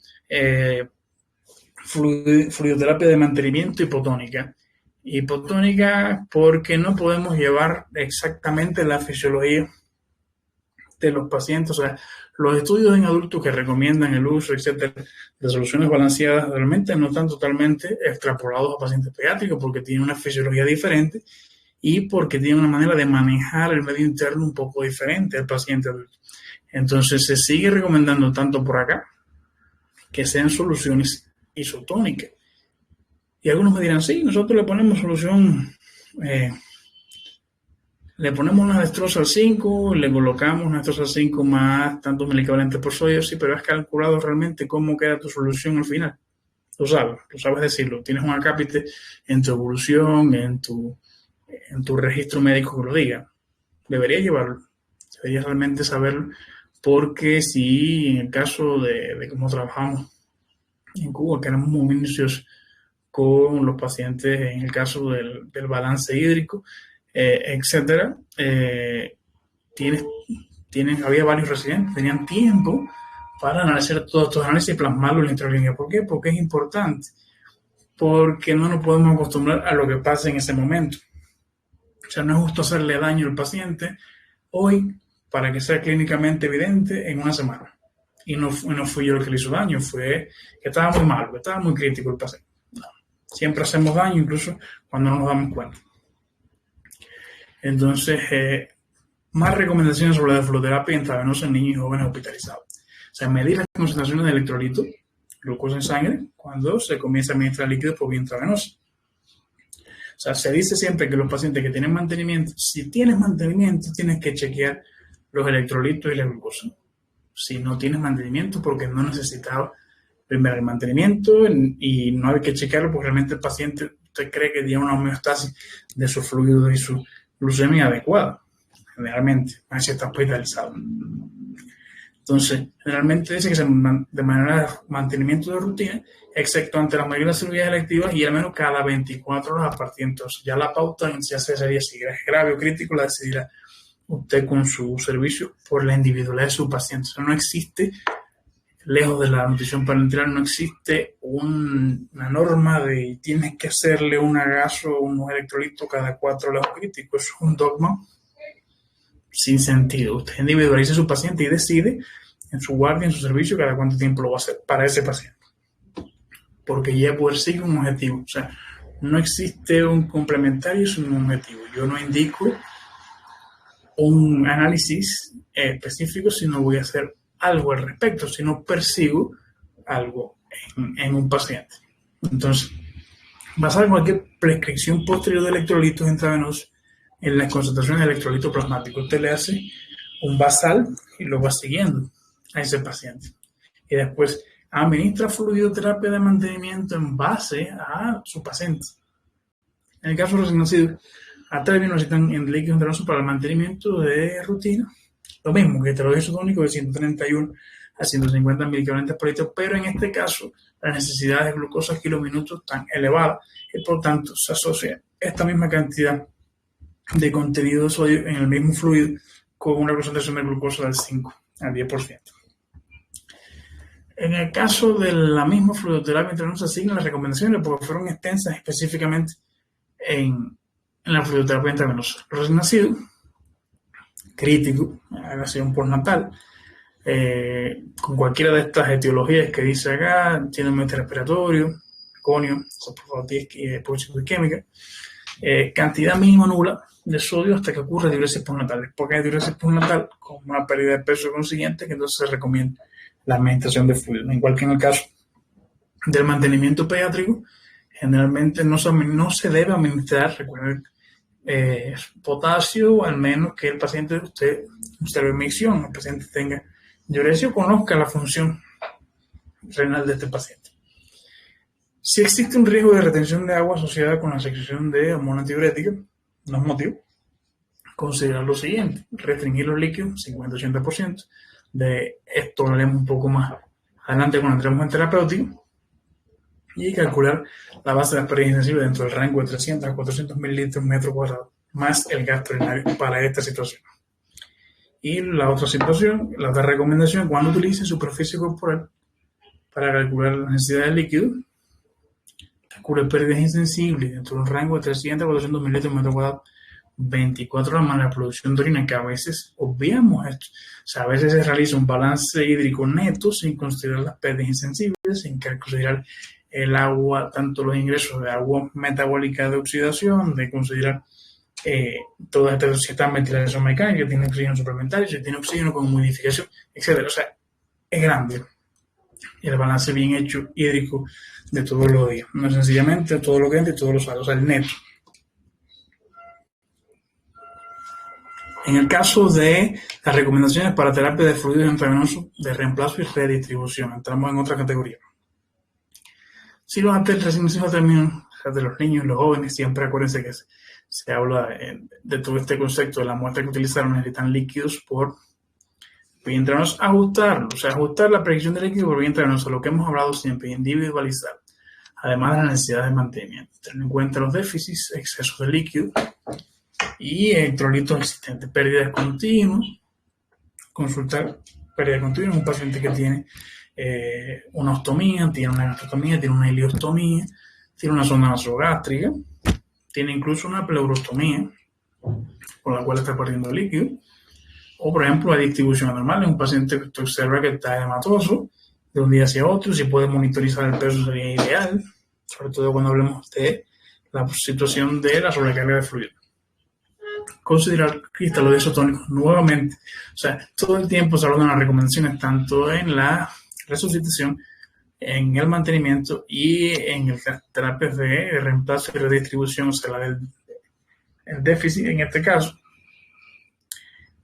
fluidoterapia de mantenimiento hipotónica. Hipotónica porque no podemos llevar exactamente la fisiología de los pacientes. O sea, los estudios en adultos que recomiendan el uso, etcétera, de soluciones balanceadas realmente no están totalmente extrapolados a pacientes pediátricos porque tienen una fisiología diferente y porque tienen una manera de manejar el medio interno un poco diferente al paciente adulto. Entonces, se sigue recomendando tanto por acá que sean soluciones isotónicas. Y algunos me dirán, sí, nosotros le ponemos solución, le ponemos una dextrosa al 5, le colocamos una dextrosa al 5 más tantos milicavalentes por sodio, sí, pero has calculado realmente cómo queda tu solución al final. Lo sabes decirlo. Tienes un acápite en tu evolución, en tu registro médico que lo diga. Deberías llevarlo, deberías realmente saberlo, porque si en el caso de cómo trabajamos en Cuba, que éramos muy minuciosos con los pacientes en el caso del balance hídrico, etcétera, había varios residentes, tenían tiempo para analizar todos estos análisis y plasmarlo en la intralínea. ¿Por qué? Porque es importante, porque no nos podemos acostumbrar a lo que pasa en ese momento. O sea, no es justo hacerle daño al paciente hoy para que sea clínicamente evidente en una semana. Y no fui yo el que le hizo daño, fue que estaba muy malo, que estaba muy crítico el paciente. Siempre hacemos daño, incluso cuando no nos damos cuenta. Entonces, más recomendaciones sobre la fluoterapia intravenosa en niños y jóvenes hospitalizados. O sea, medir las concentraciones de electrolitos, glucosa en sangre, cuando se comienza a administrar líquido por vía intravenosa. O sea, se dice siempre que los pacientes que tienen mantenimiento, si tienes mantenimiento, tienes que chequear los electrolitos y la glucosa. Si no tienes mantenimiento, porque no necesitaba primero el mantenimiento y no hay que chequearlo porque realmente el paciente, usted cree que tiene una homeostasis de sus fluidos y su glucemia adecuada, generalmente, así está hospitalizado. Entonces, generalmente dice que de manera de mantenimiento de rutina, excepto ante la mayoría de las cirugías electivas y al menos cada 24 horas a partir. Entonces, ya la pauta ya sería si es grave o crítico, la decidirá usted con su servicio por la individualidad de su paciente. O sea, no existe, lejos de la nutrición parenteral, no existe una norma de tienes que hacerle un agaso o unos electrolitos cada 4 horas críticos. Eso es un dogma sin sentido. Usted individualiza a su paciente y decide en su guardia, en su servicio, cada cuánto tiempo lo va a hacer para ese paciente. porque ya persigue un objetivo. O sea, no existe un complementario sin un objetivo. Yo no indico un análisis específico si no voy a hacer algo al respecto, si no persigo algo en un paciente. Entonces, basar en cualquier prescripción posterior de electrolitos intravenosos en las concentraciones de electrolito plasmático, usted le hace un basal y lo va siguiendo a ese paciente. Y después administra fluidoterapia de mantenimiento en base a su paciente. En el caso de recién nacido, atrevido necesitan en líquido intravenoso para el mantenimiento de rutina. Lo mismo que esteroide isotónico de 131 a 150 miligramos por litro, pero en este caso la necesidad de glucosa a kilominutos tan elevada y por tanto se asocia esta misma cantidad de contenido de sodio en el mismo fluido con una concentración de glucosa del 5 al 10%. En el caso de la misma fluidoterapia intravenosa se asignan las recomendaciones porque fueron extensas específicamente en la fluidoterapia intravenosa. Los recién nacidos, crítico, agregación postnatal, con cualquiera de estas etiologías que dice acá, tiene un respiratorio, conio, hipóxico isquémica, cantidad mínima nula de sodio hasta que ocurre diuresis postnatal. Porque hay diuresis postnatal con una pérdida de peso consiguiente que entonces se recomienda la administración de fluidos. Igual que en el caso del mantenimiento pediátrico, generalmente no se debe administrar, recuerden, potasio, al menos que el paciente usted observe micción, el paciente tenga diuresia o conozca la función renal de este paciente. Si existe un riesgo de retención de agua asociada con la secreción de hormona antidiurética, no es motivo, considerar lo siguiente: restringir los líquidos 50-80%. De esto hablaremos un poco más adelante cuando entremos en terapéutico, y calcular la base de las pérdidas sensibles dentro del rango de 300 a 400 mililitros metro cuadrado, más el gasto urinario para esta situación. Y la otra situación, la otra recomendación, cuando utilice superficie corporal para calcular la necesidad de líquido, calcule pérdidas insensibles dentro del rango de 300 a 400 mililitros metro cuadrado, 24 horas más la producción de orina, que a veces obviamos esto. O sea, a veces se realiza un balance hídrico neto sin considerar las pérdidas insensibles, sin considerar el agua, tanto los ingresos de agua metabólica de oxidación, de considerar todas estas, si está en ventilación mecánica, si tiene oxígeno suplementario, si tiene oxígeno con humidificación, etc. O sea, es grande el balance bien hecho hídrico de todos los días. No es sencillamente todo lo que entra y todo lo sale, o sea, el neto. En el caso de las recomendaciones para terapia de fluidos intravenosos de reemplazo y redistribución, entramos en otra categoría. Si los atletas recién nacidos terminan, de los niños y los jóvenes, siempre acuérdense que se habla de todo este concepto de la muestra que utilizaron, necesitan líquidos por vía intravenosa, ajustar la predicción de líquido por vía intravenosa, lo que hemos hablado siempre, individualizar, además de la necesidad de mantenimiento, tener en cuenta los déficits, excesos de líquido y electrolitos existentes, pérdidas continuas, consultar pérdida continua en un paciente que tiene una ostomía, tiene una gastrostomía, tiene una ileostomía, tiene una sonda nasogástrica, tiene incluso una pleurostomía, por la cual está perdiendo líquido, o por ejemplo la distribución anormal en un paciente que usted observa que está hematoso de un día hacia otro. Si puede monitorizar el peso sería ideal, sobre todo cuando hablemos de la situación de la sobrecarga de fluido. Considerar cristaloides isotónicos nuevamente, o sea, todo el tiempo se habla de las recomendaciones tanto en la resucitación, en el mantenimiento y en las terapias de reemplazo y redistribución, o sea, el déficit en este caso,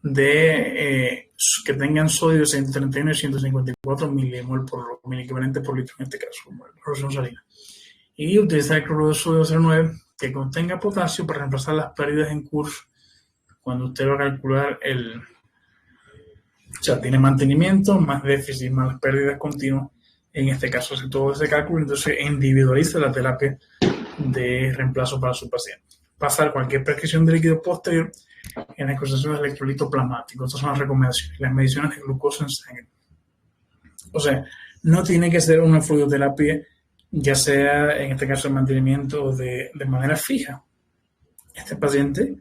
de que tengan sodio de 131 y 154 milimol por equivalente por litro en este caso, como la solución salina. Y utilizar el cloruro de sodio 0,9 que contenga potasio para reemplazar las pérdidas en curso cuando usted va a calcular o sea, tiene mantenimiento, más déficit, más pérdidas continuas. En este caso, hace todo ese cálculo, entonces individualiza la terapia de reemplazo para su paciente. Pasar cualquier prescripción de líquido posterior en la concentración de electrolito plasmático. Estas son las recomendaciones. Las mediciones de glucosa en sangre. O sea, no tiene que ser una fluidoterapia, ya sea en este caso el mantenimiento de manera fija. Este paciente,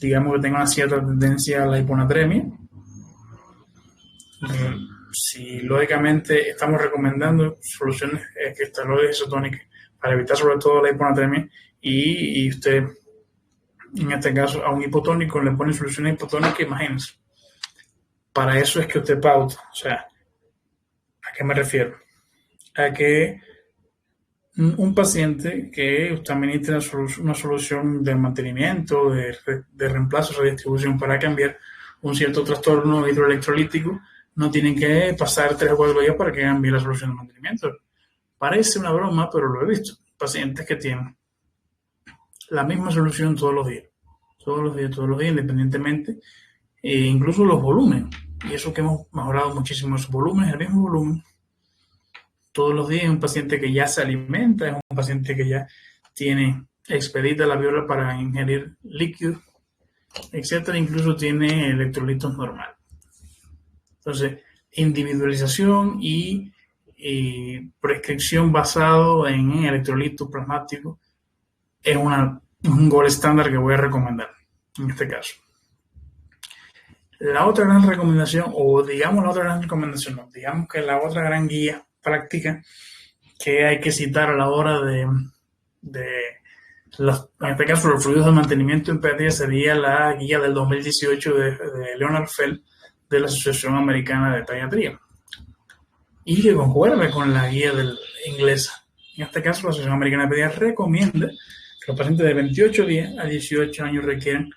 digamos que tenga una cierta tendencia a la hiponatremia, si lógicamente estamos recomendando soluciones cristaloides isotónicas para evitar sobre todo la hiponatremia y usted, en este caso, a un hipotónico le pone soluciones hipotónicas, imagínense. Para eso es que usted pauta. O sea, ¿a qué me refiero? A que un paciente que usted administra una solución de mantenimiento, de reemplazo, redistribución para cambiar un cierto trastorno hidroelectrolítico, no tienen que pasar 3 o 4 días para que cambie la solución de mantenimiento. Parece una broma, pero lo he visto. Pacientes que tienen la misma solución todos los días, independientemente, incluso los volúmenes. Y eso que hemos mejorado muchísimo esos volúmenes, el mismo volumen, todos los días. Es un paciente que ya se alimenta, es un paciente que ya tiene expedita la viola para ingerir líquidos, etcétera, incluso tiene electrolitos normales. Entonces, individualización y prescripción basado en electrolitos plasmáticos es un gol estándar que voy a recomendar en este caso. La otra gran recomendación, o digamos la otra gran recomendación, no, digamos que la otra gran guía práctica que hay que citar a la hora en este caso, los fluidos de mantenimiento en pediatría sería la guía del 2018 de Leonard Feld de la Asociación Americana de Pediatría y que concuerda con la guía inglesa. En este caso, la Asociación Americana de Pediatría recomienda que los pacientes de 28 días a 18 años requieren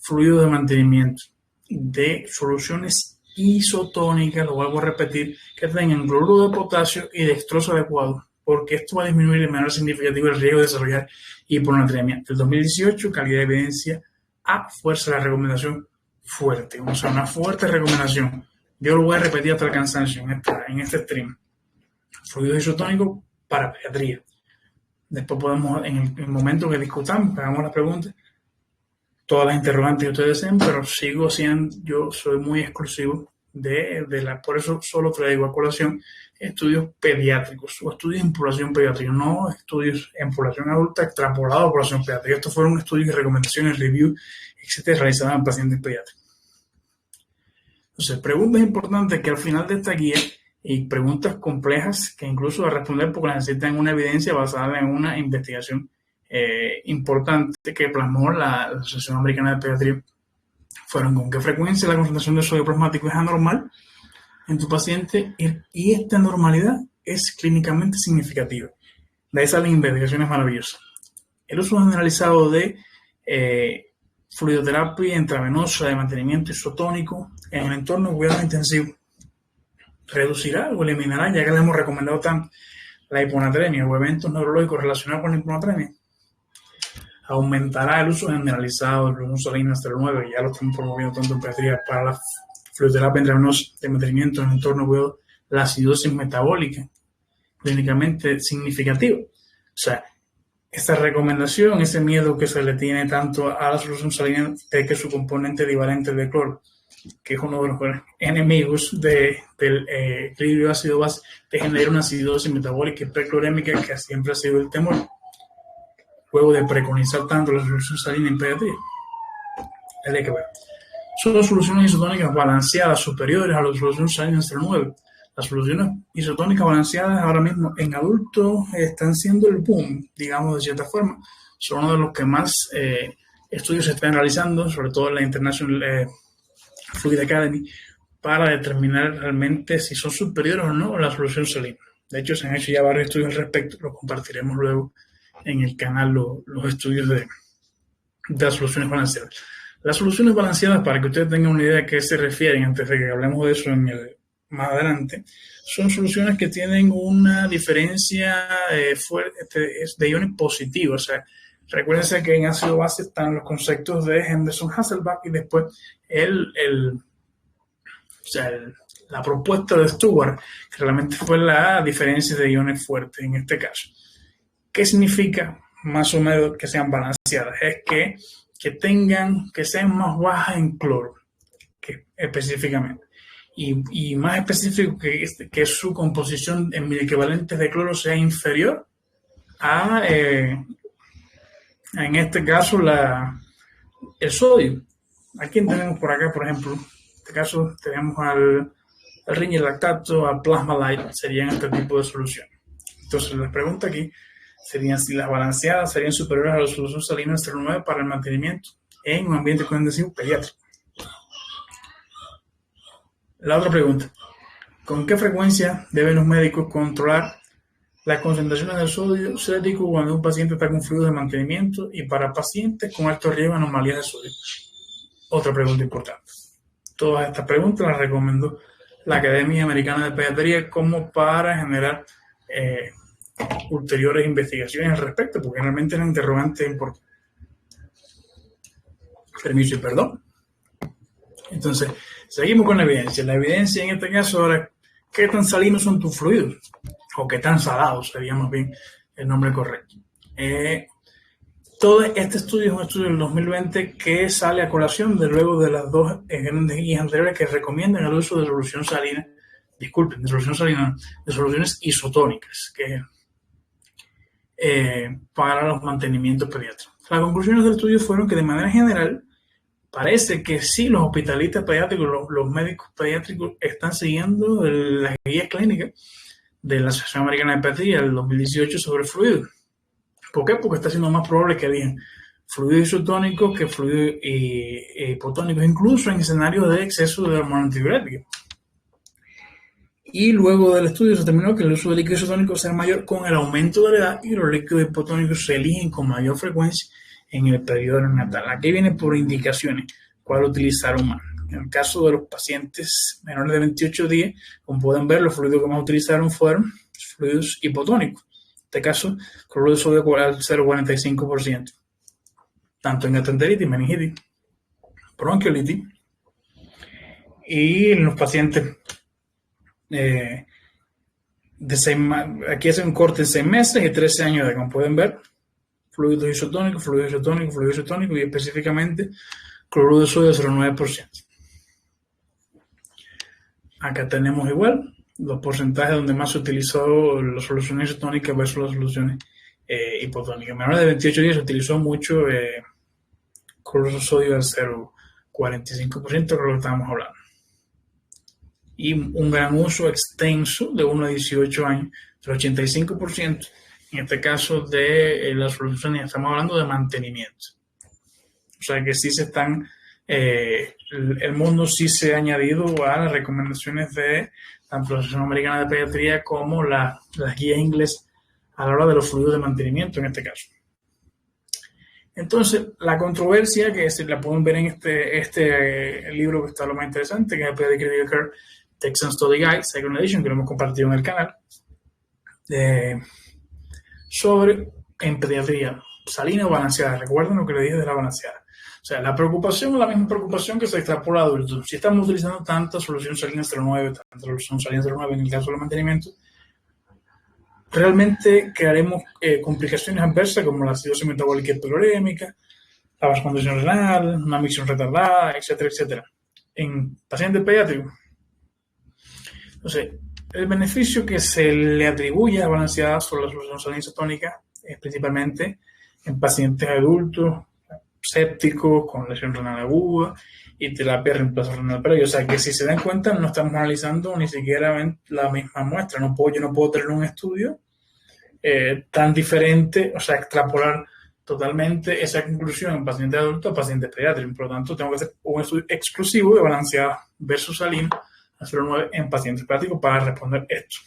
fluidos de mantenimiento de soluciones isotónicas, lo vuelvo a repetir, que tengan cloruro de potasio y dextroso adecuado, porque esto va a disminuir de manera significativa el riesgo de desarrollar hiponatremia. El 2018, calidad de evidencia a fuerza de la recomendación fuerte, o sea, una fuerte recomendación. Yo lo voy a repetir hasta el cansancio en este stream. Fluidos isotónicos para pediatría. Después podemos, en el momento que discutamos, que hagamos las preguntas, todas las interrogantes que ustedes deseen, pero yo soy muy exclusivo por eso solo traigo a colación estudios pediátricos o estudios en población pediátrica, no estudios en población adulta extrapolados a población pediátrica. Estos fueron estudios y recomendaciones, review, etcétera, realizadas en pacientes pediátricos. Entonces, preguntas importantes que al final de esta guía y preguntas complejas que incluso a responder porque necesitan una evidencia basada en una investigación importante que plasmó la Asociación Americana de Pediatría fueron: con qué frecuencia la concentración de sodio plasmático es anormal en tu paciente y esta normalidad es clínicamente significativa. De ahí salen investigaciones maravillosas. El uso generalizado de fluidoterapia intravenosa de mantenimiento isotónico en el entorno de cuidado intensivo reducirá o eliminará, ya que le hemos recomendado tanto, la hiponatremia o eventos neurológicos relacionados con la hiponatremia. Aumentará el uso generalizado del glutamato hasta el 9, ya lo estamos promoviendo tanto en pediatría para la fluidoterapia intravenosa de mantenimiento en el entorno de cuidado, la acidosis metabólica, clínicamente significativa. O sea, esta recomendación, ese miedo que se le tiene tanto a la solución salina de que su componente divalente de cloro, que es uno de los enemigos del equilibrio ácido-base, te genera una acidosis metabólica y preclorémica, que siempre ha sido el temor. Luego de preconizar tanto la solución salina en pediatría, hay que ver. Son soluciones isotónicas balanceadas superiores a la solución salina hasta el 9. Las soluciones isotónicas balanceadas ahora mismo en adultos están siendo el boom, digamos de cierta forma. Son uno de los que más estudios se están realizando, sobre todo en la International Fluid Academy, para determinar realmente si son superiores o no a la solución salina. De hecho, se han hecho ya varios estudios al respecto, los compartiremos luego en el canal los estudios de las soluciones balanceadas. Las soluciones balanceadas, para que ustedes tengan una idea de qué se refieren antes de que hablemos de eso más adelante, son soluciones que tienen una diferencia de iones positivos. O sea, recuérdense que en ácido base están los conceptos de Henderson-Hasselbalch y después la propuesta de Stewart, que realmente fue la diferencia de iones fuertes en este caso. ¿Qué significa más o menos que sean balanceadas? Es que sean más bajas en cloro, específicamente. Y más específico que su composición en miliequivalentes de cloro sea inferior a, en este caso, el sodio. ¿A quién tenemos por acá, por ejemplo? En este caso tenemos al al Ringer lactato, a Plasma Light, serían este tipo de soluciones. Entonces, la pregunta aquí serían si las balanceadas serían superiores a la solución salina 0,9 para el mantenimiento en un ambiente condensivo pediátrico. La otra pregunta: ¿con qué frecuencia deben los médicos controlar las concentraciones de sodio sérico cuando un paciente está con fluidos de mantenimiento y para pacientes con alto riesgo de anomalías de sodio? Otra pregunta importante. Todas estas preguntas las recomiendo la Academia Americana de Pediatría como para generar ulteriores investigaciones al respecto, porque realmente la interrogante es importante. Permiso y perdón. Entonces, seguimos con la evidencia. La evidencia en este caso ahora, ¿qué tan salinos son tus fluidos? O qué tan salados sería más bien el nombre correcto. Todo este estudio es un estudio del 2020 que sale a colación de luego de las dos grandes guías anteriores que recomiendan el uso de solución salina, disculpen, de solución salina, de soluciones isotónicas para los mantenimientos pediátricos. Las conclusiones del estudio fueron que de manera general parece que sí, los hospitalistas pediátricos, los médicos pediátricos están siguiendo las guías clínicas de la Asociación Americana de Pediatría del 2018 sobre fluidos. ¿Por qué? Porque está siendo más probable que elijan fluidos isotónicos que fluidos hipotónicos, incluso en escenarios de exceso de hormona antidiurética. Y luego del estudio se determinó que el uso de líquidos isotónicos será mayor con el aumento de la edad y los líquidos hipotónicos se eligen con mayor frecuencia en el periodo neonatal. Aquí viene por indicaciones cuál utilizar más. En el caso de los pacientes menores de 28 días, como pueden ver, los fluidos que más utilizaron fueron fluidos hipotónicos. En este caso, cloruro de sodio al 0,45%, tanto en gastroenteritis, meningitis, bronquiolitis, y en los pacientes aquí hace un corte de 6 meses y 13 años de edad, como pueden ver, fluidos isotónicos, y específicamente cloruro de sodio 0,9%. Acá tenemos igual los porcentajes donde más se utilizó las soluciones isotónicas versus las soluciones hipotónicas. Menores de 28 días se utilizó mucho cloruro de sodio al 0,45%, que es lo que estábamos hablando. Y un gran uso extenso de 1 a 18 años, el 85%, en este caso de las soluciones, estamos hablando de mantenimiento. O sea que sí se están, el mundo sí se ha añadido a las recomendaciones de tanto la Asociación Americana de Pediatría como las guías inglesas a la hora de los fluidos de mantenimiento en este caso. Entonces, la controversia, que se la pueden ver en este libro que está lo más interesante, que es el Pediatric Care Texan Study Guide, Second Edition, que lo hemos compartido en el canal, sobre en pediatría, salina o balanceada. Recuerden lo que le dije de la balanceada. O sea, la preocupación es la misma preocupación que se extrapola a adultos. Si estamos utilizando tanta solución salina 0,9, tanta solución salina 0,9 en el caso del mantenimiento, realmente crearemos complicaciones adversas como la acidosis metabólica hiperorémica, la vascondición renal, una micción retardada, etcétera, etcétera. En pacientes pediátricos. Entonces, el beneficio que se le atribuye a balanceada sobre la solución salina isotónica es principalmente en pacientes adultos, sépticos, con lesión renal aguda y terapia de reemplazo renal previo. O sea, que si se dan cuenta, no estamos analizando ni siquiera la misma muestra. Yo no puedo tener un estudio tan diferente, o sea, extrapolar totalmente esa conclusión en pacientes adultos a pacientes pediátricos. Por lo tanto, tengo que hacer un estudio exclusivo de balanceada versus salina a 0,9 en pacientes pediátricos para responder esto.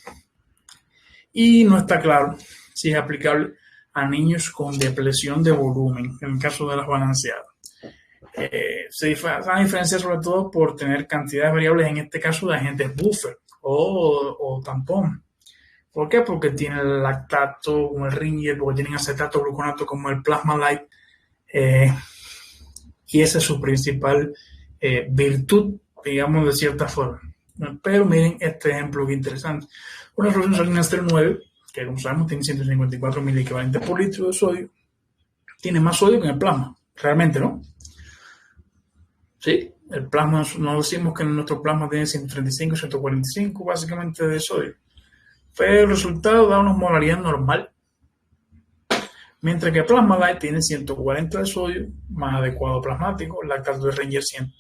Y no está claro si es aplicable a niños con depresión de volumen, en el caso de las balanceadas. Se van a diferenciar sobre todo por tener cantidades variables, en este caso de agentes buffer o tampón. ¿Por qué? Porque tiene el lactato como el Ringer, porque tienen acetato gluconato como el Plasma Light, y esa es su principal virtud, digamos, de cierta forma. Pero miren este ejemplo que interesante. Una solución salina 0,9, que como sabemos tiene 154 miliequivalentes por litro de sodio, tiene más sodio que en el plasma, realmente, ¿no? Sí, el plasma, no decimos que nuestro plasma tiene 135, 145 básicamente de sodio, pero el resultado da una osmolaridad normal, mientras que el Plasma Light tiene 140 de sodio, más adecuado plasmático, lactato de Ringer 100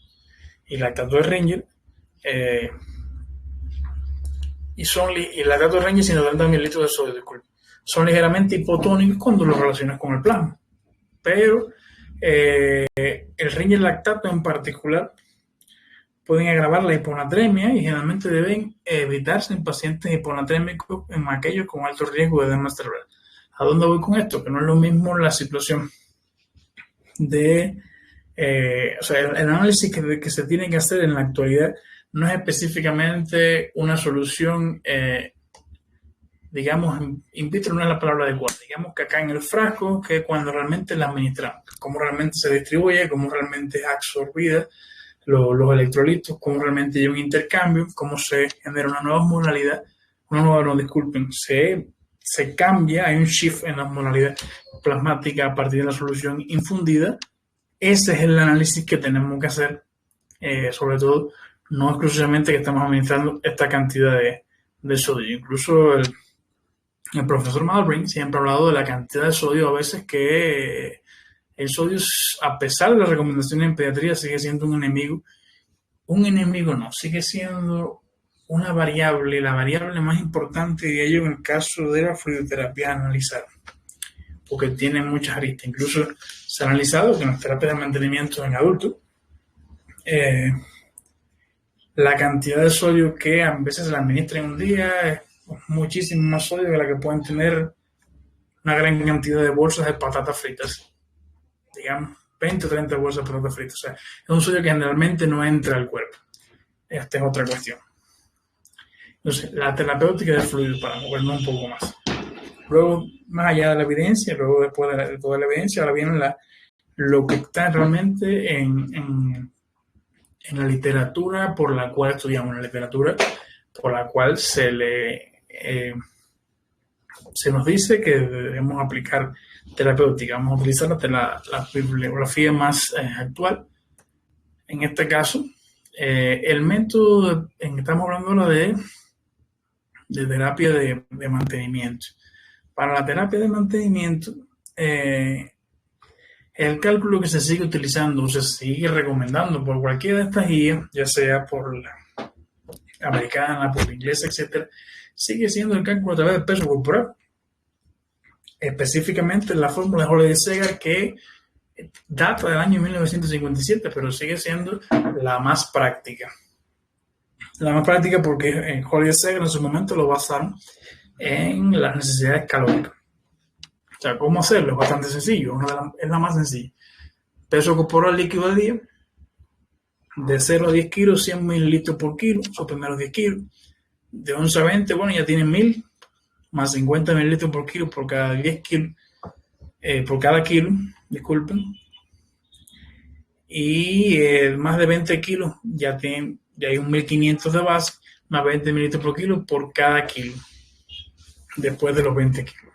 y lactato de Ringer y el lactato rinde 130 mililitros de sodio, disculpe. Son ligeramente hipotónicos cuando los relacionas con el plasma, pero el riñe y el lactato en particular pueden agravar la hiponatremia y generalmente deben evitarse en pacientes hiponatrémicos, en aquellos con alto riesgo de edema cerebral. ¿A dónde voy con esto? Que no es lo mismo la situación de, o sea, el análisis que se tiene que hacer en la actualidad no es específicamente una solución, digamos, in vitro no es la palabra adecuada, digamos que acá en el frasco, que cuando realmente la administramos, cómo realmente se distribuye, cómo realmente es absorbida los electrolitos, cómo realmente hay un intercambio, cómo se genera una nueva modalidad, no, disculpen, se cambia, hay un shift en la modalidad plasmática a partir de la solución infundida. Ese es el análisis que tenemos que hacer, sobre todo, no exclusivamente que estamos administrando esta cantidad de sodio. Incluso el profesor Malbrin siempre ha hablado de la cantidad de sodio a veces que el sodio, a pesar de las recomendaciones en pediatría, sigue siendo un enemigo. Un enemigo no, sigue siendo una variable, la variable más importante de ello en el caso de la fluidoterapia analizada, porque tiene muchas aristas. Incluso se ha analizado que en las terapias de mantenimiento en adultos, la cantidad de sodio que a veces se le administra en un día es muchísimo más sodio que la que pueden tener una gran cantidad de bolsas de patatas fritas, digamos 20 o 30 bolsas de patatas fritas. O sea, es un sodio que generalmente no entra al cuerpo. Esta es otra cuestión. Entonces, la terapéutica del fluido, para movernos un poco más. Luego, más allá de la evidencia, luego después de toda la evidencia, ahora viene lo que está realmente en la literatura por la cual estudiamos, la literatura por la cual se nos dice que debemos aplicar terapéutica. Vamos a utilizar la bibliografía más actual. En este caso, el método, estamos hablando ahora de terapia de mantenimiento. Para la terapia de mantenimiento, el cálculo que se sigue utilizando, se sigue recomendando por cualquiera de estas guías, ya sea por la americana, por la inglesa, etc., sigue siendo el cálculo a través del peso corporal. Específicamente la fórmula de Holiday-Segar, que data del año 1957, pero sigue siendo la más práctica. La más práctica porque en Holiday-Segar en su momento lo basaron en las necesidades calóricas. O sea, ¿cómo hacerlo? Es bastante sencillo, es la más sencilla. Peso corporal líquido al día, de 0 a 10 kilos, 100 mililitros por kilo, son primeros 10 kilos. De 11 a 20, bueno, ya tienen 1000, más 50 mililitros por kilo por cada 10 kilos, por cada kilo, disculpen. Y más de 20 kilos, ya hay un 1500 de base, más 20 mililitros por kilo por cada kilo, después de los 20 kilos.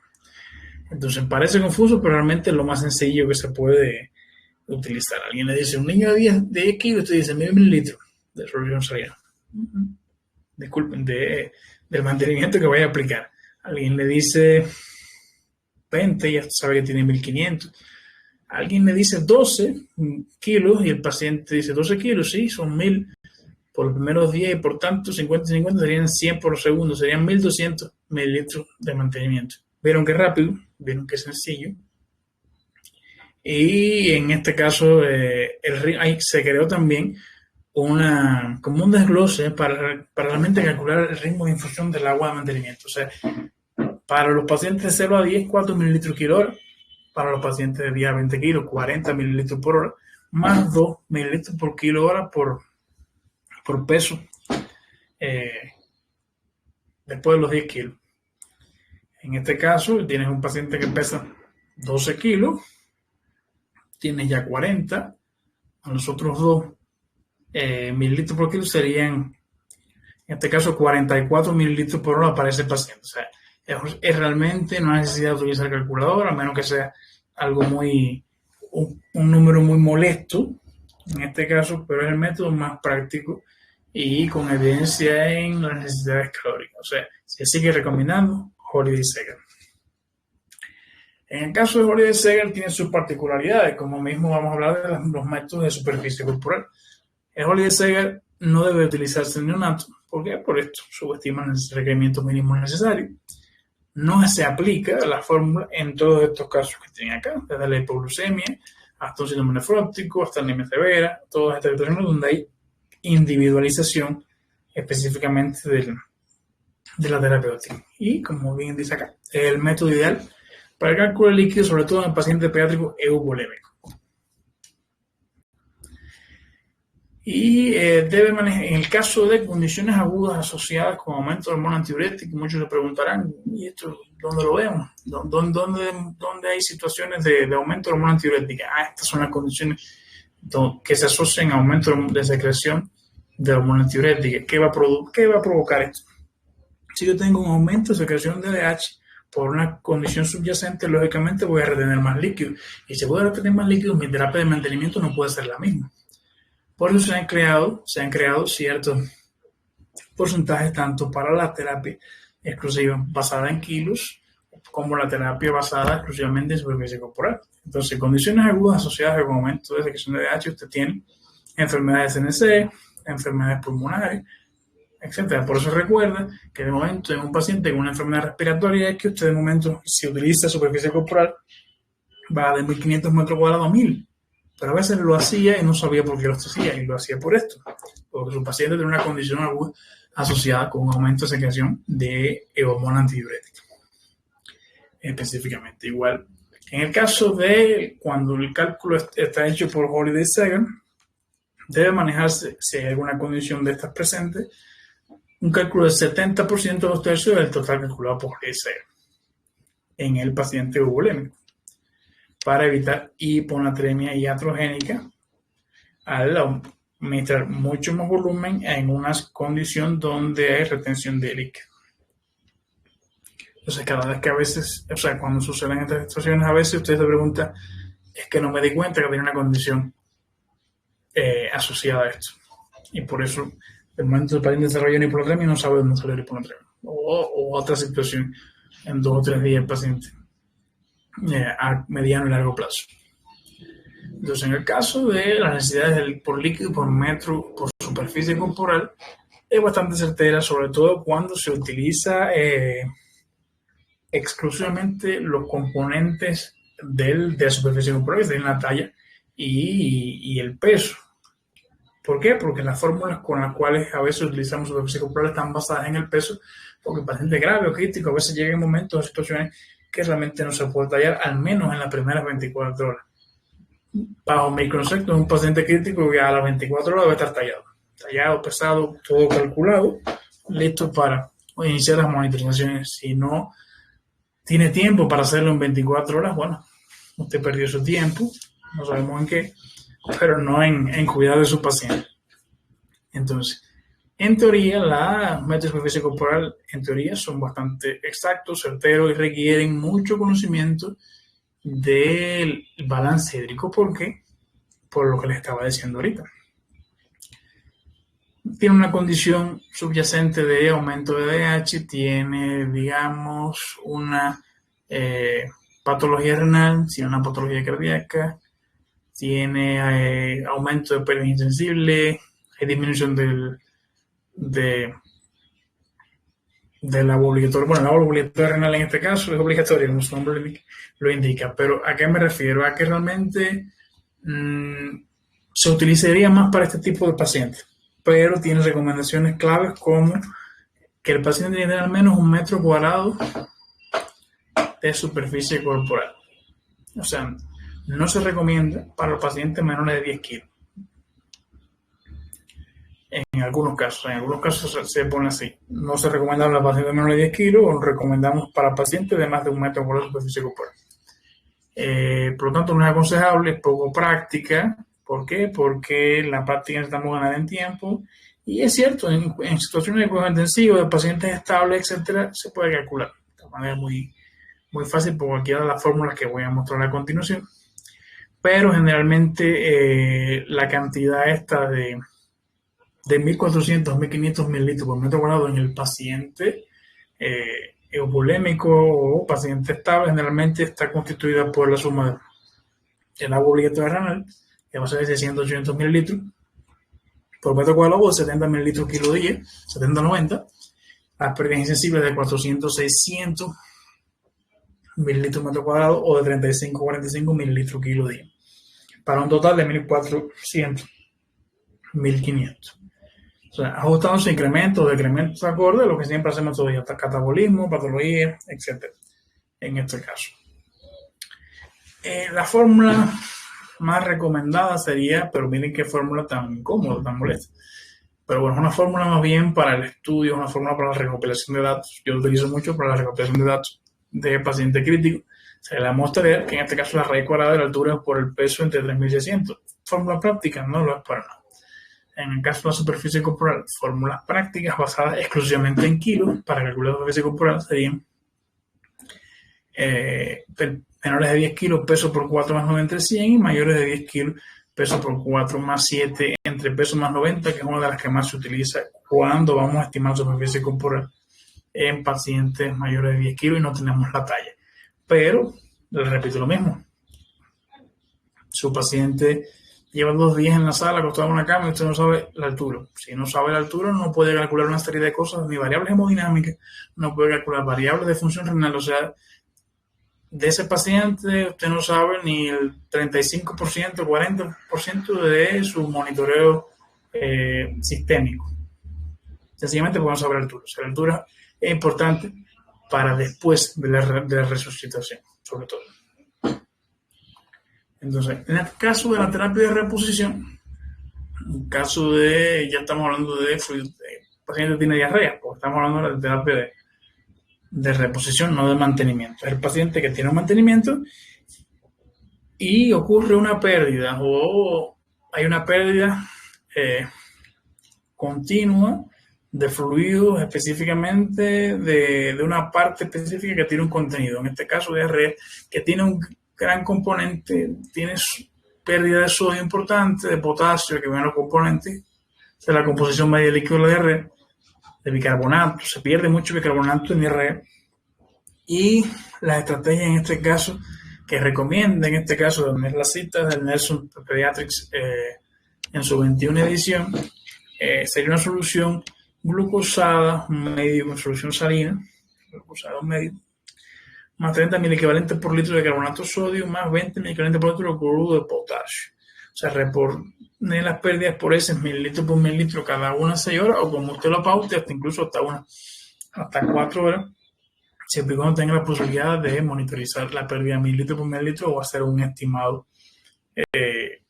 Entonces parece confuso, pero realmente es lo más sencillo que se puede utilizar. Alguien le dice, un niño de 10 kilos, usted dice 1000 mililitros de solución salina. Disculpen, del mantenimiento que vaya a aplicar. Alguien le dice 20, ya sabe que tiene 1500. Alguien le dice 12 kilos y el paciente dice 12 kilos, sí, son 1000 por los primeros 10 y por tanto 50 y 50 serían 100 por segundo, serían 1200 mililitros de mantenimiento. ¿Vieron qué rápido? ¿Vieron qué sencillo? Y en este caso se creó también como un desglose para realmente calcular el ritmo de infusión del agua de mantenimiento. O sea, para los pacientes de 0 a 10, 4 mililitros por hora. Para los pacientes de 10 a 20 kilos, 40 mililitros por hora, más 2 mililitros por kilo hora por peso, después de los 10 kilos. En este caso, tienes un paciente que pesa 12 kilos, tienes ya 40, a los otros 2 mililitros por kilo serían, en este caso, 44 mililitros por hora para ese paciente. O sea, es realmente no hay necesidad de utilizar calculadora, a menos que sea algo un número muy molesto, en este caso, pero es el método más práctico y con evidencia en las necesidades calóricas. O sea, se sigue recomendando Holiday-Segar. En el caso de Holiday-Segar tiene sus particularidades, como mismo vamos a hablar de los métodos de superficie corporal. El Holiday-Segar no debe utilizarse el neonato. ¿Por qué? Por esto, subestiman los requerimientos mínimos necesarios. No se aplica la fórmula en todos estos casos que tienen acá, desde la hipoglucemia hasta un síndrome nefróptico, hasta anemia severa, todas estas situaciones donde hay individualización específicamente de la terapéutica. Y como bien dice acá, el método ideal para el cálculo de líquido, sobre todo en el paciente pediátrico eubolémico. Y debe manejar, en el caso de condiciones agudas asociadas con aumento de hormona antidiurética, muchos se preguntarán, ¿y esto dónde lo vemos? ¿Dónde hay situaciones de aumento de hormona antidiurética? Estas son las condiciones que se asocian a aumento de secreción de hormona antidiurética. ¿Qué va a provocar esto? Si yo tengo un aumento de secreción de LH por una condición subyacente, lógicamente voy a retener más líquido. Y si voy a retener más líquido, mi terapia de mantenimiento no puede ser la misma. Por eso se han creado ciertos porcentajes tanto para la terapia exclusiva basada en kilos como la terapia basada exclusivamente en superficie corporal. Entonces, condiciones agudas asociadas con aumento de secreción de LH, usted tiene enfermedades CNC, enfermedades pulmonares, etc. Por eso recuerda que de momento en un paciente con una enfermedad respiratoria es que usted de momento, si utiliza superficie corporal, va de 1500 metros cuadrados a 1000. Pero a veces lo hacía y no sabía por qué lo hacía, y lo hacía por esto, porque su paciente tiene una condición aguda asociada con un aumento de secreción de hormona antidiurética. Específicamente, igual. En el caso de cuando el cálculo está hecho por Holiday-Seger, debe manejarse, si hay alguna condición de estas presentes, un cálculo del 70% o 2/3 del total calculado por Holiday-Seger en el paciente eubolémico, para evitar hiponatremia iatrogénica al administrar mucho más volumen en una condición donde hay retención de líquido. Entonces, cada vez que a veces, cuando suceden estas situaciones, a veces usted se pregunta, es que no me di cuenta que tenía una condición asociada a esto. Y por eso, el momento del paciente desarrolla una hiponatremia y no sabe dónde salió la hiponatremia. O otra situación, en 2 o 3 días el paciente. A mediano y largo plazo. Entonces, en el caso de las necesidades por líquido por metro por superficie corporal, es bastante certera, sobre todo cuando se utiliza exclusivamente los componentes de la superficie corporal, es decir, la talla y el peso. ¿Por qué? Porque las fórmulas con las cuales a veces utilizamos superficie corporal están basadas en el peso, porque el paciente grave o crítico a veces llega en momentos o situaciones que realmente no se puede tallar, al menos en las primeras 24 horas. Bajo mi concepto, un paciente crítico que a las 24 horas debe estar tallado, pesado, todo calculado, listo para iniciar las monitorizaciones. Si no tiene tiempo para hacerlo en 24 horas, bueno, usted perdió su tiempo, no sabemos en qué, pero no en cuidar de su paciente. Entonces, en teoría, la métodos de superficie corporal, en teoría, son bastante exactos, certeros y requieren mucho conocimiento del balance hídrico. ¿Por qué? Por lo que les estaba diciendo ahorita. Tiene una condición subyacente de aumento de DH, tiene, digamos, una patología renal, tiene una patología cardíaca, tiene aumento de pérdida insensible, hay disminución del agua obligatoria. Bueno, el agua obligatoria renal en este caso es obligatoria, como su nombre lo indica. Pero ¿a qué me refiero? A que realmente se utilizaría más para este tipo de pacientes, pero tiene recomendaciones claves como que el paciente tiene al menos 1 metro cuadrado de superficie corporal. O sea, no se recomienda para los pacientes menores de 10 kilos. En algunos casos se pone así. No se recomienda para pacientes menores de 10 kilos, o recomendamos para pacientes de más de 1 metro cuadrado de superficie corporal. Por lo tanto, no es aconsejable, es poco práctica. ¿Por qué? Porque en la práctica necesitamos ganar en tiempo. Y es cierto, en situaciones de cuidado intensivo, de pacientes estables, etcétera, se puede calcular de manera muy, muy fácil por cualquiera de las fórmulas que voy a mostrar a continuación. Pero generalmente la cantidad esta de 1.400, 1.500 mililitros por metro cuadrado en el paciente eubolémico o paciente estable generalmente está constituida por la suma del agua obligatoria renal, que va a ser de 600, 800 mililitros, por metro cuadrado de 70 mililitros kilo día, 70-90. Las pérdidas insensibles de 400-600 mililitros metro cuadrado o de 35-45 mililitros kilo día, para un total de 1.400-1.500. O sea, ajustándose incrementos o decrementos acorde a lo que siempre hacemos todavía, hasta catabolismo, patología, etc. En este caso. La fórmula más recomendada sería, pero miren qué fórmula tan incómoda, tan molesta. Pero bueno, es una fórmula más bien para el estudio, una fórmula para la recopilación de datos. Yo lo utilizo mucho para la recopilación de datos de paciente crítico. Se le muestra que en este caso la raíz cuadrada de la altura por el peso entre 3.600. Fórmula práctica no lo es para nada. En el caso de la superficie corporal, fórmulas prácticas basadas exclusivamente en kilos para calcular la superficie corporal serían menores de 10 kilos, peso por 4 más 9 entre 100, y mayores de 10 kilos, peso por 4 más 7 entre peso más 90, que es una de las que más se utiliza cuando vamos a estimar superficie corporal en pacientes mayores de 10 kilos y no tenemos la talla. Pero, les repito lo mismo, su paciente lleva 2 días en la sala acostado en una cama y usted no sabe la altura. Si no sabe la altura, no puede calcular una serie de cosas, ni variables hemodinámicas, no puede calcular variables de función renal. O sea, de ese paciente usted no sabe ni el 35%, 40% de su monitoreo sistémico. Sencillamente porque no sabe la altura. O sea, la altura es importante para después de la resucitación, sobre todo. Entonces, en el caso de la terapia de reposición, en caso de, ya estamos hablando de paciente que tiene diarrea, porque estamos hablando de terapia de reposición, no de mantenimiento. Es el paciente que tiene un mantenimiento y ocurre una pérdida o hay una pérdida continua de fluidos, específicamente de una parte específica que tiene un contenido. En este caso, diarrea, que tiene un gran componente, tiene pérdida de sodio importante, de potasio, que vienen los componentes de la composición media líquida de la diarrea, de bicarbonato. Se pierde mucho bicarbonato en diarrea. Y las estrategias en este caso que recomienda, en este caso, donde es la cita del Nelson Pediatrics en su 21 edición, sería una solución glucosada medio con solución salina, glucosada medio, más 30 mil por litro de carbonato de sodio, más 20 mil por litro de cloruro de potasio. O sea, reponer las pérdidas por ese mililitro por mililitro cada 6 horas, o como usted lo paute, hasta incluso hasta 4 horas, siempre y cuando tenga la posibilidad de monitorizar la pérdida mililitro por mililitro o hacer un estimado de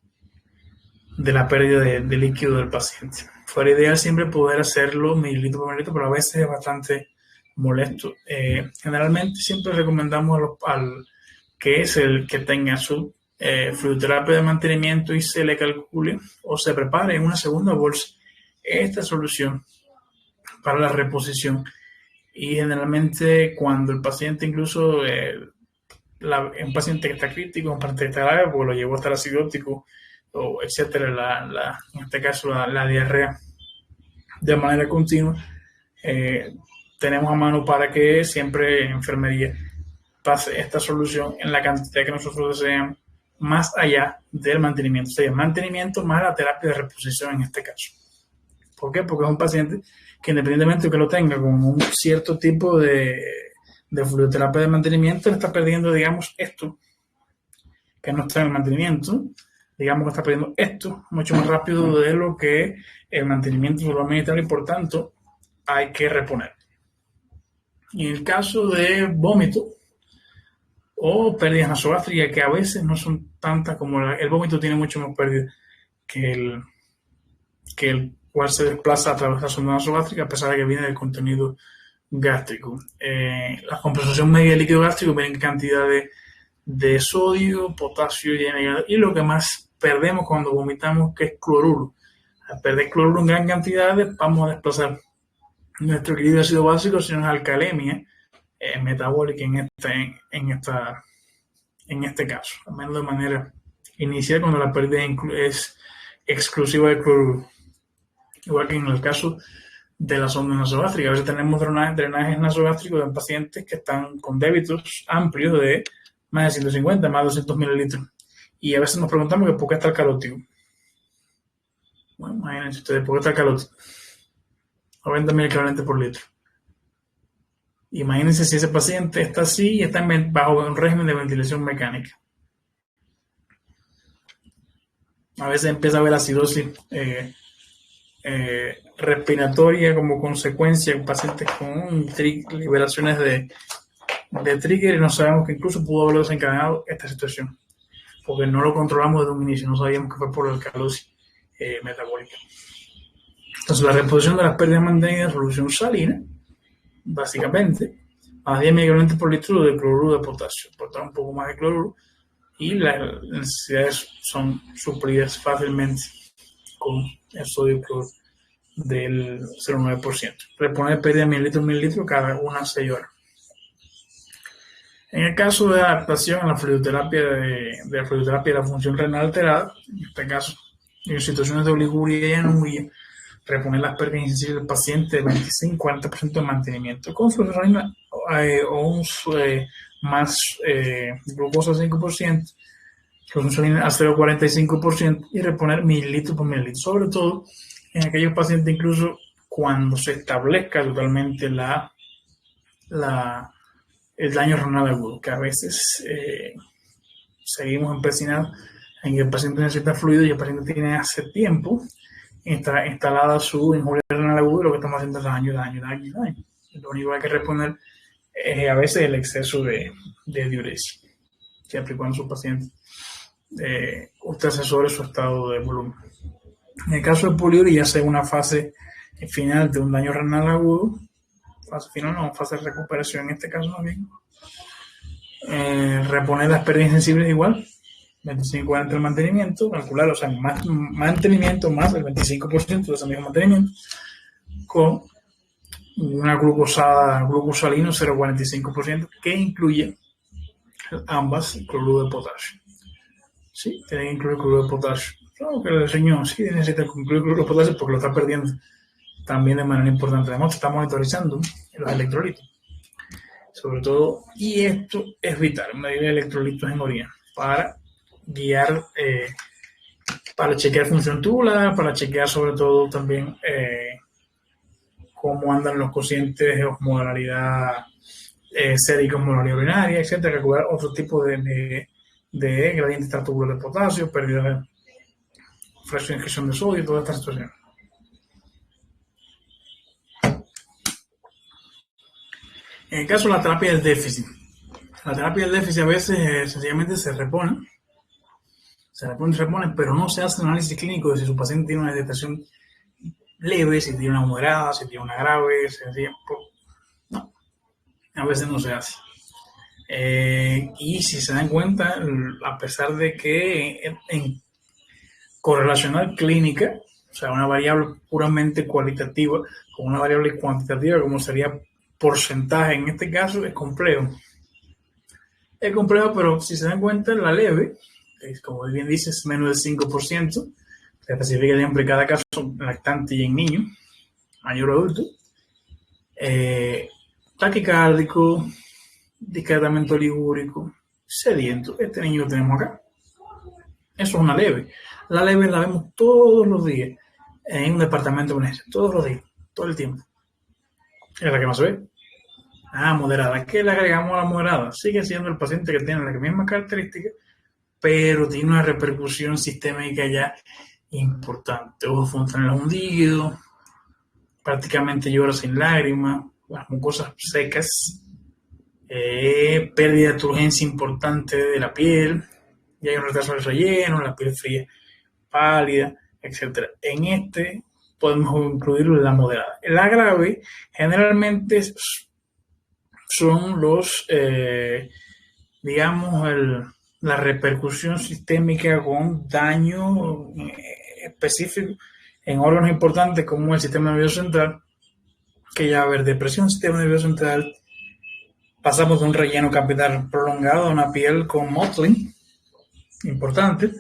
la pérdida de líquido del paciente. Fuera ideal siempre poder hacerlo mililitro por mililitro, pero a veces es bastante molesto. Generalmente siempre recomendamos al que es el que tenga su fluidoterapia de mantenimiento y se le calcule o se prepare en una segunda bolsa esta solución para la reposición. Y generalmente cuando el paciente incluso un paciente que está crítico, un paciente que está grave, porque lo llevó hasta el acidótico, o etcétera, en este caso la diarrea de manera continua, tenemos a mano para que siempre en enfermería pase esta solución en la cantidad que nosotros deseamos, más allá del mantenimiento. O sea, el mantenimiento más la terapia de reposición en este caso. ¿Por qué? Porque es un paciente que, independientemente de que lo tenga con un cierto tipo de fluidoterapia de mantenimiento, le está perdiendo, digamos, esto, que no está en el mantenimiento, digamos que está perdiendo esto mucho más rápido de lo que el mantenimiento fundamental, y por tanto hay que reponer. Y en el caso de vómito o pérdidas nasogástricas, que a veces no son tantas como el vómito, tiene mucho más pérdida que el cual se desplaza a través de la sonda nasogástrica, a pesar de que viene del contenido gástrico. La compensación media de líquido gástrico viene en cantidad de sodio, potasio y lo que más perdemos cuando vomitamos, que es cloruro. Al perder cloruro en gran cantidad, vamos a desplazar nuestro equilibrio ácido básico, sino es alcalemia metabólica en este caso, al menos de manera inicial, cuando la pérdida es exclusiva de cloruro. Igual que en el caso de la sonda nasogástrica, a veces tenemos drenajes nasogástricos de pacientes que están con débitos amplios de más de 150, más de 200 mililitros. Y a veces nos preguntamos que por qué está el carótido. Bueno, imagínense ustedes, ¿por qué está calor? 90.000 equivalentes por litro. Imagínense si ese paciente está así y está bajo un régimen de ventilación mecánica. A veces empieza a haber acidosis respiratoria como consecuencia en pacientes con liberaciones de trigger, y no sabemos que incluso pudo haber desencadenado esta situación, porque no lo controlamos desde un inicio, no sabíamos que fue por la alcalosis metabólica. Entonces, la reposición de las pérdidas mantenidas en solución salina, básicamente, a 10 microlitres por litro de cloruro de potasio, aportar un poco más de cloruro, y las necesidades son suplidas fácilmente con el sodio cloro del 0,9%. Reponer pérdida de mililitros cada unas 6 horas. En el caso de adaptación a la fluidoterapia de la función renal alterada, en este caso, en situaciones de oliguria y anuria, reponer las pérdidas insensibles del paciente de 25-40% de mantenimiento con fluoxetina o más glucosa 5%, fluoxetina a 0,45% y reponer mililitros por mililitro, sobre todo en aquellos pacientes incluso cuando se establezca totalmente el daño renal agudo, que a veces seguimos empecinados en que el paciente necesita fluido y el paciente tiene hace tiempo instalada su injuria renal aguda, y lo que estamos haciendo es daño. Lo único que hay que responder es a veces el exceso de diuresis, siempre y cuando su paciente usted asesore su estado de volumen. En el caso de poliuria, sea una fase final de un daño renal agudo, fase final no, fase de recuperación en este caso más bien, reponer las pérdidas sensibles igual, 25-40 el mantenimiento, calcular, o sea, más mantenimiento más el 25% de ese mismo mantenimiento, con una glucosalino 0,45% que incluye ambas cloruro de potasio. Sí, tiene que incluir cloruro de potasio. Claro que el señor sí necesita incluir cloruro de potasio porque lo está perdiendo también de manera importante. Además, está monitorizando los electrolitos, sobre todo, y esto es vital, medir electrolitos en orina para guiar, para chequear función tubular, para chequear sobre todo también cómo andan los cocientes de osmolaridad sérica, osmolaridad urinaria, etcétera, calcular otro tipo de gradiente extratubular de potasio, pérdida de fracción de ingestión de sodio, toda esta situación. En el caso de la terapia del déficit, a veces sencillamente se repone, pero no se hace un análisis clínico de si su paciente tiene una hidratación leve, si tiene una moderada, si tiene una grave, no, a veces no se hace. Y si se dan cuenta, a pesar de que en correlacional clínica, o sea, una variable puramente cualitativa con una variable cuantitativa, como sería porcentaje en este caso, es complejo. Es complejo, pero si se dan cuenta, la leve, como bien dice, es menos del 5%, se especifica siempre cada caso en lactante y en niño, mayor o adulto, taquicárdico, descartamiento oligúrico, sediento. Este niño lo tenemos acá. Eso es una leve. La leve la vemos todos los días en un departamento de emergencia, todos los días, todo el tiempo. Es la que más se ve. Moderada. ¿Qué le agregamos a la moderada? Sigue siendo el paciente que tiene las mismas características, pero tiene una repercusión sistémica ya importante. Ojos fontanelas hundidos, prácticamente llora sin lágrimas, las mucosas secas, pérdida de turgencia importante de la piel, ya hay un retraso del relleno, la piel fría, pálida, etc. En este podemos incluir la moderada. La grave generalmente son la repercusión sistémica con daño específico en órganos importantes como el sistema nervioso central, que ya va a haber depresión del sistema nervioso central, pasamos de un relleno capilar prolongado a una piel con mottling importante,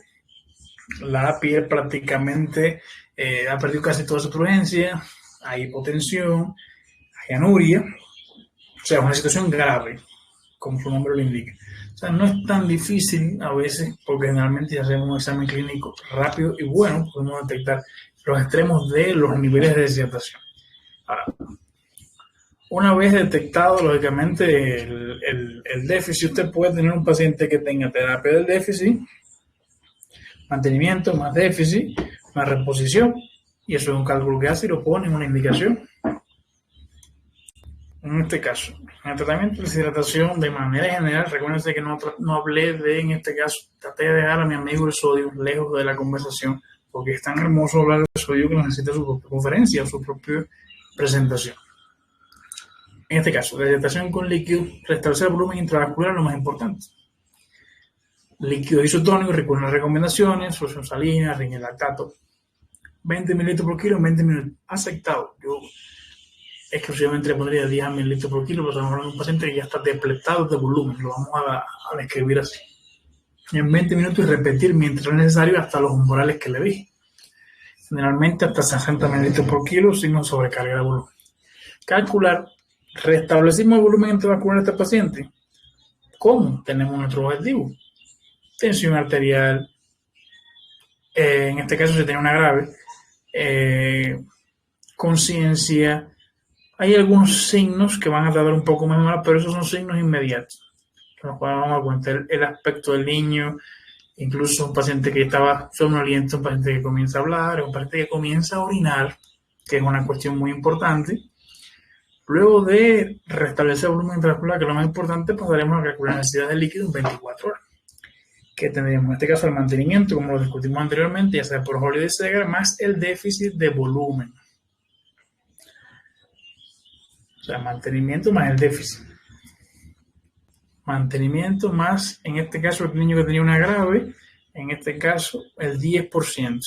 la piel prácticamente ha perdido casi toda su turgencia, hay hipotensión, hay anuria, o sea, una situación grave, como su nombre lo indica. O sea, no es tan difícil a veces, porque generalmente si hacemos un examen clínico rápido y bueno, podemos detectar los extremos de los niveles de deshidratación. Ahora, una vez detectado, lógicamente, el déficit, usted puede tener un paciente que tenga terapia del déficit, mantenimiento, más déficit, más reposición, y eso es un cálculo que hace y lo pone en una indicación. En este caso, en el tratamiento de deshidratación de manera general, recuérdense que no hablé de, en este caso, traté de dejar a mi amigo el sodio lejos de la conversación, porque es tan hermoso hablar del sodio que necesita su propia conferencia o su propia presentación. En este caso, la hidratación con líquido, restablecer el volumen intravascular es lo más importante. Líquido isotónico, recuerden las recomendaciones, solución salina, lactato, 20 mililitros por kilo en 20 minutos, aceptado. Yo exclusivamente le pondría 10 mililitros por kilo, pero estamos hablando de un paciente que ya está depletado de volumen, lo vamos a describir así. En 20 minutos y repetir mientras es necesario hasta los umbrales que le dije. Generalmente hasta 60 mililitros por kilo sin sobrecargar el volumen. Calcular, restablecimos el volumen intravascular de este paciente. ¿Cómo? Tenemos nuestro objetivo. Tensión arterial, en este caso se tiene una grave, conciencia. Hay algunos signos que van a tardar un poco más, pero esos son signos inmediatos. Nos podemos dar cuenta el aspecto del niño, incluso un paciente que estaba somnoliento, un paciente que comienza a hablar, un paciente que comienza a orinar, que es una cuestión muy importante. Luego de restablecer el volumen intravascular, que es lo más importante, pasaremos a calcular la necesidad de líquido en 24 horas. Que tendríamos en este caso el mantenimiento, como lo discutimos anteriormente, ya sea por Holiday Segar, más el déficit de volumen. O sea, mantenimiento más el déficit. Mantenimiento más, en este caso, el niño que tenía una grave, en este caso, el 10%.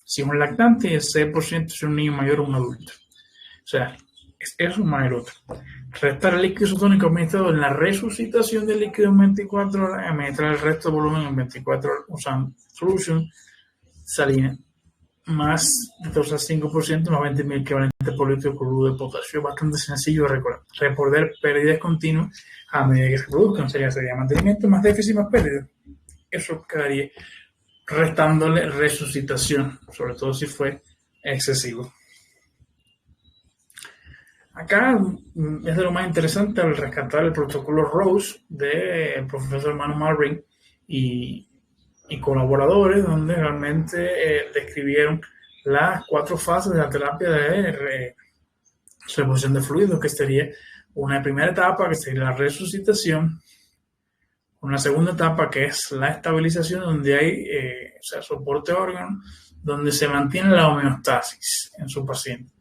Si es un lactante, el 6% si es un niño mayor o un adulto. O sea, es eso más el otro. Restar el líquido isotónico administrado en la resucitación del líquido en 24 horas, administrar el resto del volumen en 24 horas usando solución salina, más de 2 al 5%, más 20.000 equivalentes por litro de cloruro de potasio. Es bastante sencillo de recordar. Reportar pérdidas continuas a medida que se produzcan. Sería mantenimiento, más déficit, más pérdida. Eso quedaría restándole resucitación, sobre todo si fue excesivo. Acá es de lo más interesante al rescatar el protocolo Rose del profesor Manu Malrin y colaboradores, donde realmente describieron las 4 fases de la terapia de reposición de fluidos, que sería una primera etapa, que sería la resucitación, una segunda etapa, que es la estabilización, donde hay soporte órgano, donde se mantiene la homeostasis en su paciente.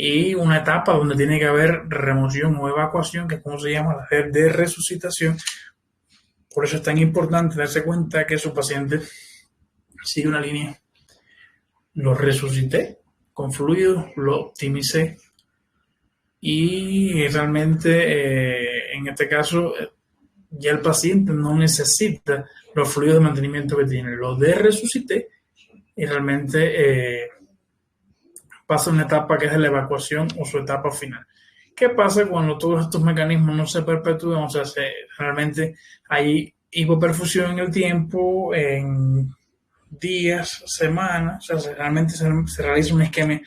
Y una etapa donde tiene que haber remoción o evacuación, que es como se llama, la de resucitación. Por eso es tan importante darse cuenta que su paciente sigue una línea. Lo resucité con fluidos, lo optimicé y realmente en este caso ya el paciente no necesita los fluidos de mantenimiento que tiene. Lo de resucité y realmente pasa una etapa que es la evacuación o su etapa final. ¿Qué pasa cuando todos estos mecanismos no se perpetúan? O sea, realmente hay hipoperfusión en el tiempo, en días, semanas. O sea, realmente se realiza un esquema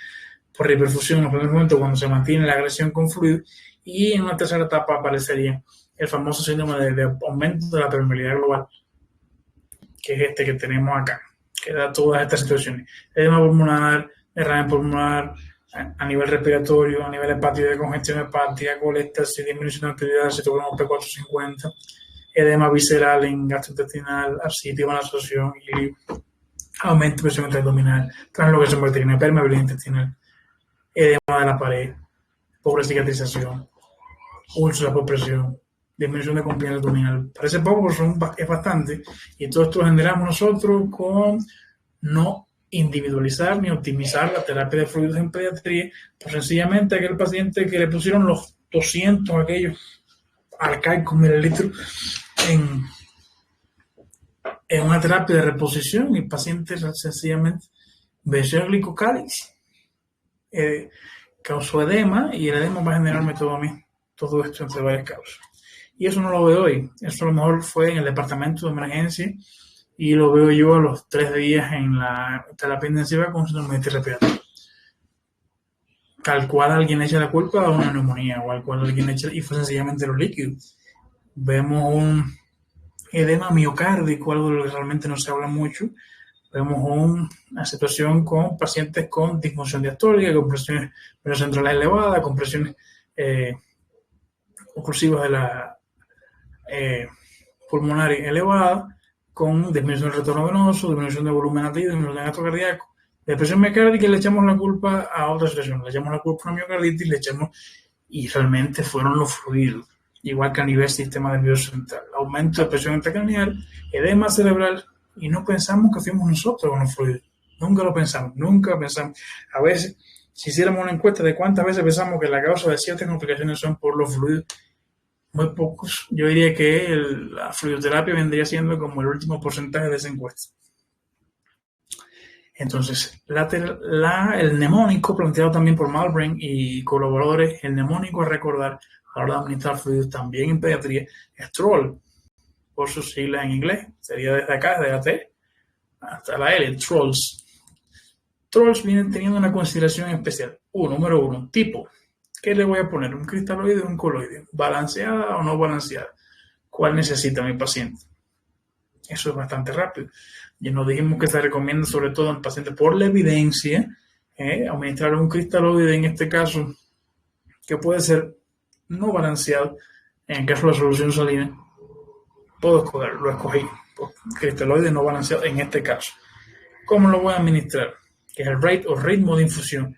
por hiperfusión en los primeros momentos cuando se mantiene la agresión con fluido, y en una tercera etapa aparecería el famoso síndrome de aumento de la permeabilidad global, que es este que tenemos acá, que da todas estas situaciones: edema pulmonar, derrame pulmonar, a nivel respiratorio, a nivel hepático, de congestión hepática, colectasis, disminución de actividad, citocromo P450, edema visceral en gastrointestinal, ascitis, absorción y aumento de presión intraabdominal, translocación bacteriana, permeabilidad intestinal, edema de la pared, pobre cicatrización, úlcera por presión, disminución de compliance abdominal. Parece poco, pero es bastante, y todo esto lo generamos nosotros con no individualizar ni optimizar la terapia de fluidos en pediatría, pues sencillamente aquel paciente que le pusieron los 200 aquellos arcaicos mililitros en una terapia de reposición, y el paciente sencillamente venció el glicocálisis, causó edema, y el edema va a generarme todo esto entre varias causas. Y eso no lo veo hoy. Eso a lo mejor fue en el departamento de emergencia y lo veo yo a los 3 días en la terapia intensiva con síndrome respiratorio. Al cual alguien echa la culpa a una neumonía, o al cual alguien echa, y fue sencillamente los líquidos. Vemos un edema miocárdico, algo de lo que realmente no se habla mucho. Vemos una situación con pacientes con disfunción diastólica, con presiones venocentrales elevadas, con presiones oclusivas de la pulmonar elevada, con disminución del retorno venoso, disminución de volumen latido, disminución de gasto cardíaco, depresión miocárdica, y le echamos la culpa a otra situación, le echamos la culpa a una miocarditis, y realmente fueron los fluidos, igual que a nivel sistema nervioso central, aumento de presión intracraneal, edema cerebral, y no pensamos que fuimos nosotros con los fluidos, nunca lo pensamos, a veces, si hiciéramos una encuesta de cuántas veces pensamos que la causa de ciertas complicaciones son por los fluidos, muy pocos. Yo diría que la fluidoterapia vendría siendo como el último porcentaje de esa encuesta. Entonces, el mnemónico planteado también por Malbrandt y colaboradores, el mnemónico a recordar a la hora de administrar fluidos también en pediatría es TROLL, por sus siglas en inglés. Sería desde acá, desde la T hasta la L, TROLLS. TROLLS vienen teniendo una consideración especial. Número 1, tipo. ¿Qué le voy a poner? ¿Un cristaloide o un coloide? ¿Balanceada o no balanceada? ¿Cuál necesita mi paciente? Eso es bastante rápido. Ya nos dijimos que se recomienda sobre todo en pacientes por la evidencia administrar un cristaloide, en este caso, que puede ser no balanceado. En el caso de la solución salina, puedo escoger, lo escogí. Cristaloide no balanceado en este caso. ¿Cómo lo voy a administrar? Que es el rate o ritmo de infusión.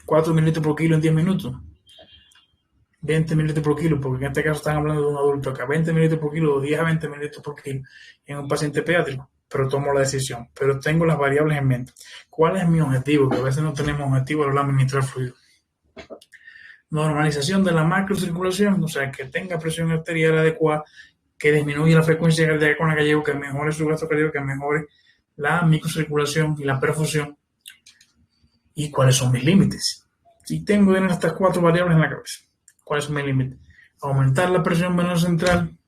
4 mililitros por kilo en 10 minutos, 20 mililitros por kilo, porque en este caso están hablando de un adulto acá, 20 mililitros por kilo, o 10 a 20 mililitros por kilo en un paciente pediátrico, pero tomo la decisión, pero tengo las variables en mente. ¿Cuál es mi objetivo? Que a veces no tenemos objetivo a la hora de administrar fluido. Normalización de la macrocirculación, o sea, que tenga presión arterial adecuada, que disminuya la frecuencia cardíaca con la que llevo, que mejore su gasto cardíaco, que mejore la microcirculación y la perfusión. ¿Y cuáles son mis límites? Si tengo estas 4 variables en la cabeza, ¿cuáles son mis límites? Aumentar la presión venosa central,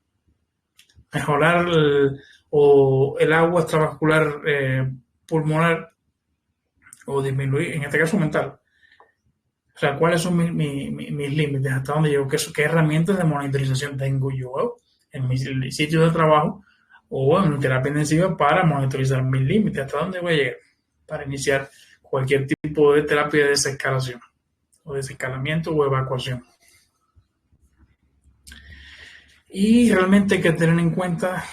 mejorar el agua extravascular pulmonar, o disminuir, en este caso aumentar. O sea, ¿cuáles son mis límites? ¿Hasta dónde llego? ¿Qué herramientas de monitorización tengo yo en mi sitio de trabajo o en mi terapia intensiva para monitorizar mis límites? ¿Hasta dónde voy a llegar? Para iniciar cualquier tipo de terapia de desescalación o desescalamiento o evacuación. Y realmente hay que tener en cuenta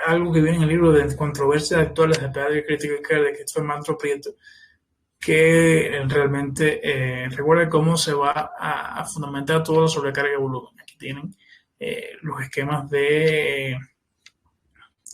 algo que viene en el libro de Controversias Actuales de Pediatría Crítica y Care de Christopher Manto Prieto, que realmente recuerda cómo se va a fundamentar toda la sobrecarga de volumen. Aquí tienen los esquemas de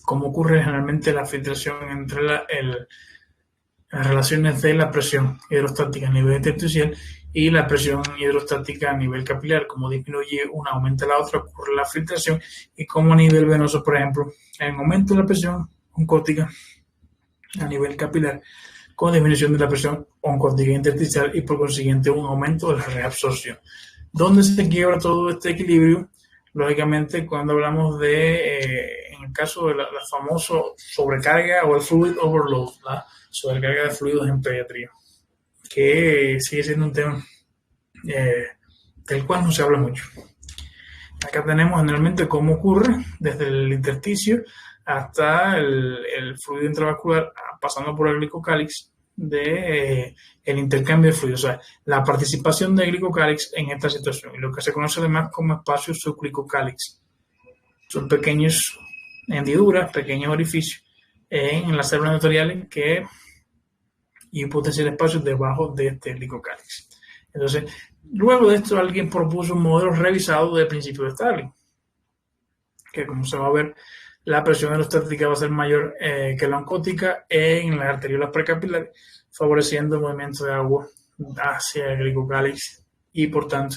cómo ocurre generalmente la filtración entre las relaciones de la presión hidrostática a nivel intersticial y la presión hidrostática a nivel capilar. Como disminuye una, aumenta la otra, ocurre la filtración, y como a nivel venoso, por ejemplo, en aumento de la presión oncótica a nivel capilar, con disminución de la presión oncótica intersticial y por consiguiente un aumento de la reabsorción. ¿Dónde se quiebra todo este equilibrio? Lógicamente, cuando hablamos en el caso de la famosa sobrecarga o el fluid overload, la sobrecarga de fluidos en pediatría, que sigue siendo un tema del cual no se habla mucho. Acá tenemos generalmente cómo ocurre desde el intersticio hasta el fluido intravascular, pasando por el glicocálix, el intercambio de fluidos, o sea, la participación del glicocálix en esta situación, y lo que se conoce además como espacios subglicocálix. Son pequeñas hendiduras, pequeños orificios en las células endoteliales y potencial espacios debajo de este glicocálix. Entonces, luego de esto, alguien propuso un modelo revisado del principio de Starling, que, como se va a ver, la presión aerostática va a ser mayor que la oncótica en las arteriolas precapilares, favoreciendo el movimiento de agua hacia el glicocálix y, por tanto,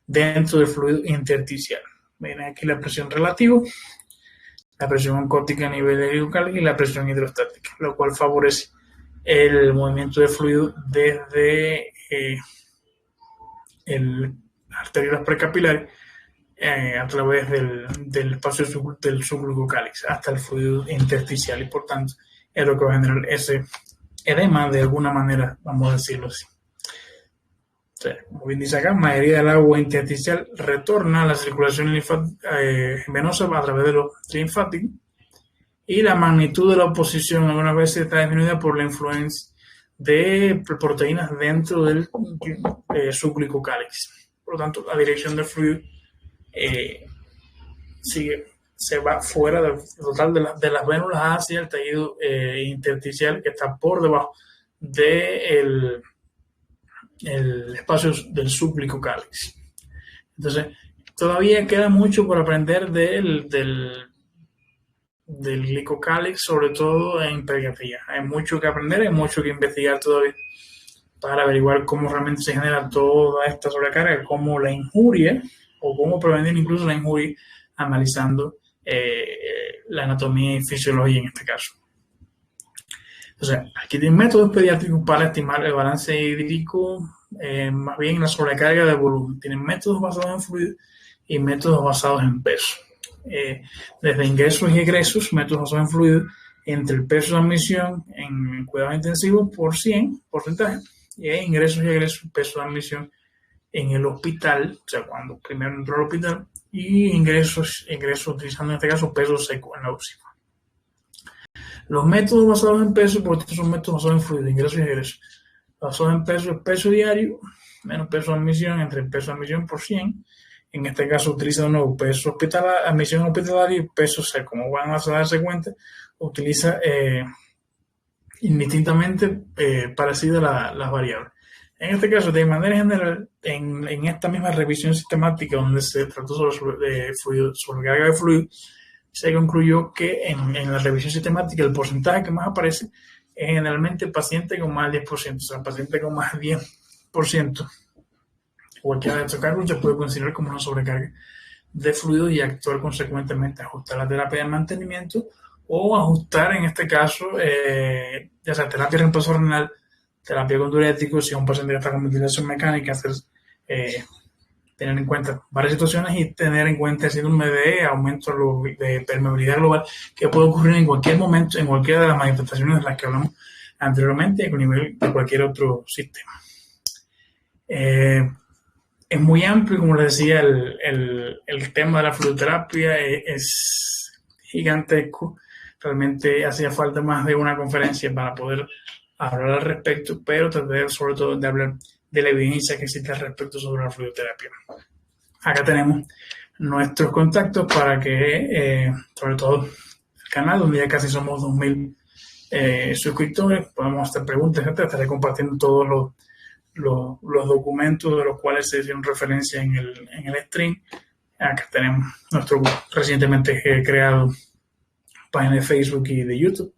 dentro del fluido intersticial. Ven aquí la presión relativa, la presión oncótica a nivel de glicocálix y la presión hidrostática, lo cual favorece el movimiento de fluido desde las arteriolas precapilares a través del espacio del subglucocálix hasta el fluido intersticial, y por tanto es lo que va a generar ese edema de alguna manera, vamos a decirlo así. O sea, como bien dice acá, la mayoría del agua intersticial retorna a la circulación venosa a través de los linfáticos, y la magnitud de la oposición algunas veces está disminuida por la influencia de proteínas dentro del subglucocálix. Por lo tanto, la dirección del fluido se va fuera del total de las vénulas hacia el tejido intersticial, que está por debajo del espacio del subglucocálix. Entonces, todavía queda mucho por aprender del glicocálix, sobre todo en pediatría. Hay mucho que aprender, hay mucho que investigar todavía para averiguar cómo realmente se genera toda esta sobrecarga, cómo la injuria o cómo prevenir incluso la injuria, analizando la anatomía y fisiología en este caso. Entonces, aquí tienen métodos pediátricos para estimar el balance hídrico, más bien la sobrecarga de volumen. Tienen métodos basados en fluido y métodos basados en peso. Desde ingresos y egresos, métodos basados en fluido, entre el peso de admisión en cuidados intensivos por 100 porcentaje, y ingresos y egresos, peso de admisión en el hospital, o sea, cuando primero entró al hospital, y ingresos utilizando en este caso peso seco en la UCI. Los métodos basados en peso, porque estos son métodos basados en fluido, ingresos y egresos. Basados en peso, el peso diario, menos peso de admisión, entre el peso de admisión por 100. En este caso utiliza de nuevo peso hospitalario, admisión hospitalaria y peso seco. Como van a darse cuenta, utiliza indistintamente parecidas las variables. En este caso, de manera general, en esta misma revisión sistemática donde se trató sobre carga de fluido, se concluyó que en la revisión sistemática el porcentaje que más aparece es generalmente paciente con más del 10%, o sea, paciente con más del 10%. Cualquiera de estos cargos se puede considerar como una sobrecarga de fluido y actuar consecuentemente, ajustar la terapia de mantenimiento o ajustar, en este caso, ya sea terapia de reemplazo renal, terapia con diuréticos, si es un paciente que está con ventilación mecánica, tener en cuenta varias situaciones y tener en cuenta el síndrome de aumento de permeabilidad global que puede ocurrir en cualquier momento, en cualquiera de las manifestaciones de las que hablamos anteriormente, a nivel de cualquier otro sistema. Es muy amplio, como les decía, el tema de la fluidoterapia es gigantesco. Realmente hacía falta más de una conferencia para poder hablar al respecto, pero tratar sobre todo de hablar de la evidencia que existe al respecto sobre la fluidoterapia. Acá tenemos nuestros contactos para que, sobre todo el canal, donde ya casi somos 2.000 suscriptores, podemos hacer preguntas, etc. Estaré compartiendo todos los documentos de los cuales se hicieron referencia en el stream. Acá tenemos nuestro recientemente creado página de Facebook y de YouTube,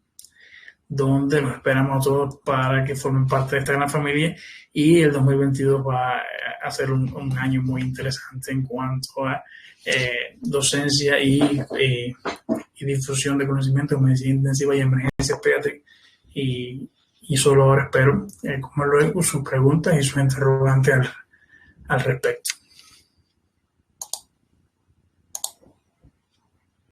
donde los esperamos a todos para que formen parte de esta gran familia, y el 2022 va a ser un año muy interesante en cuanto a docencia y difusión de conocimientos en medicina intensiva y emergencias pediátricas, y solo ahora espero, como luego, sus preguntas y sus interrogantes al respecto.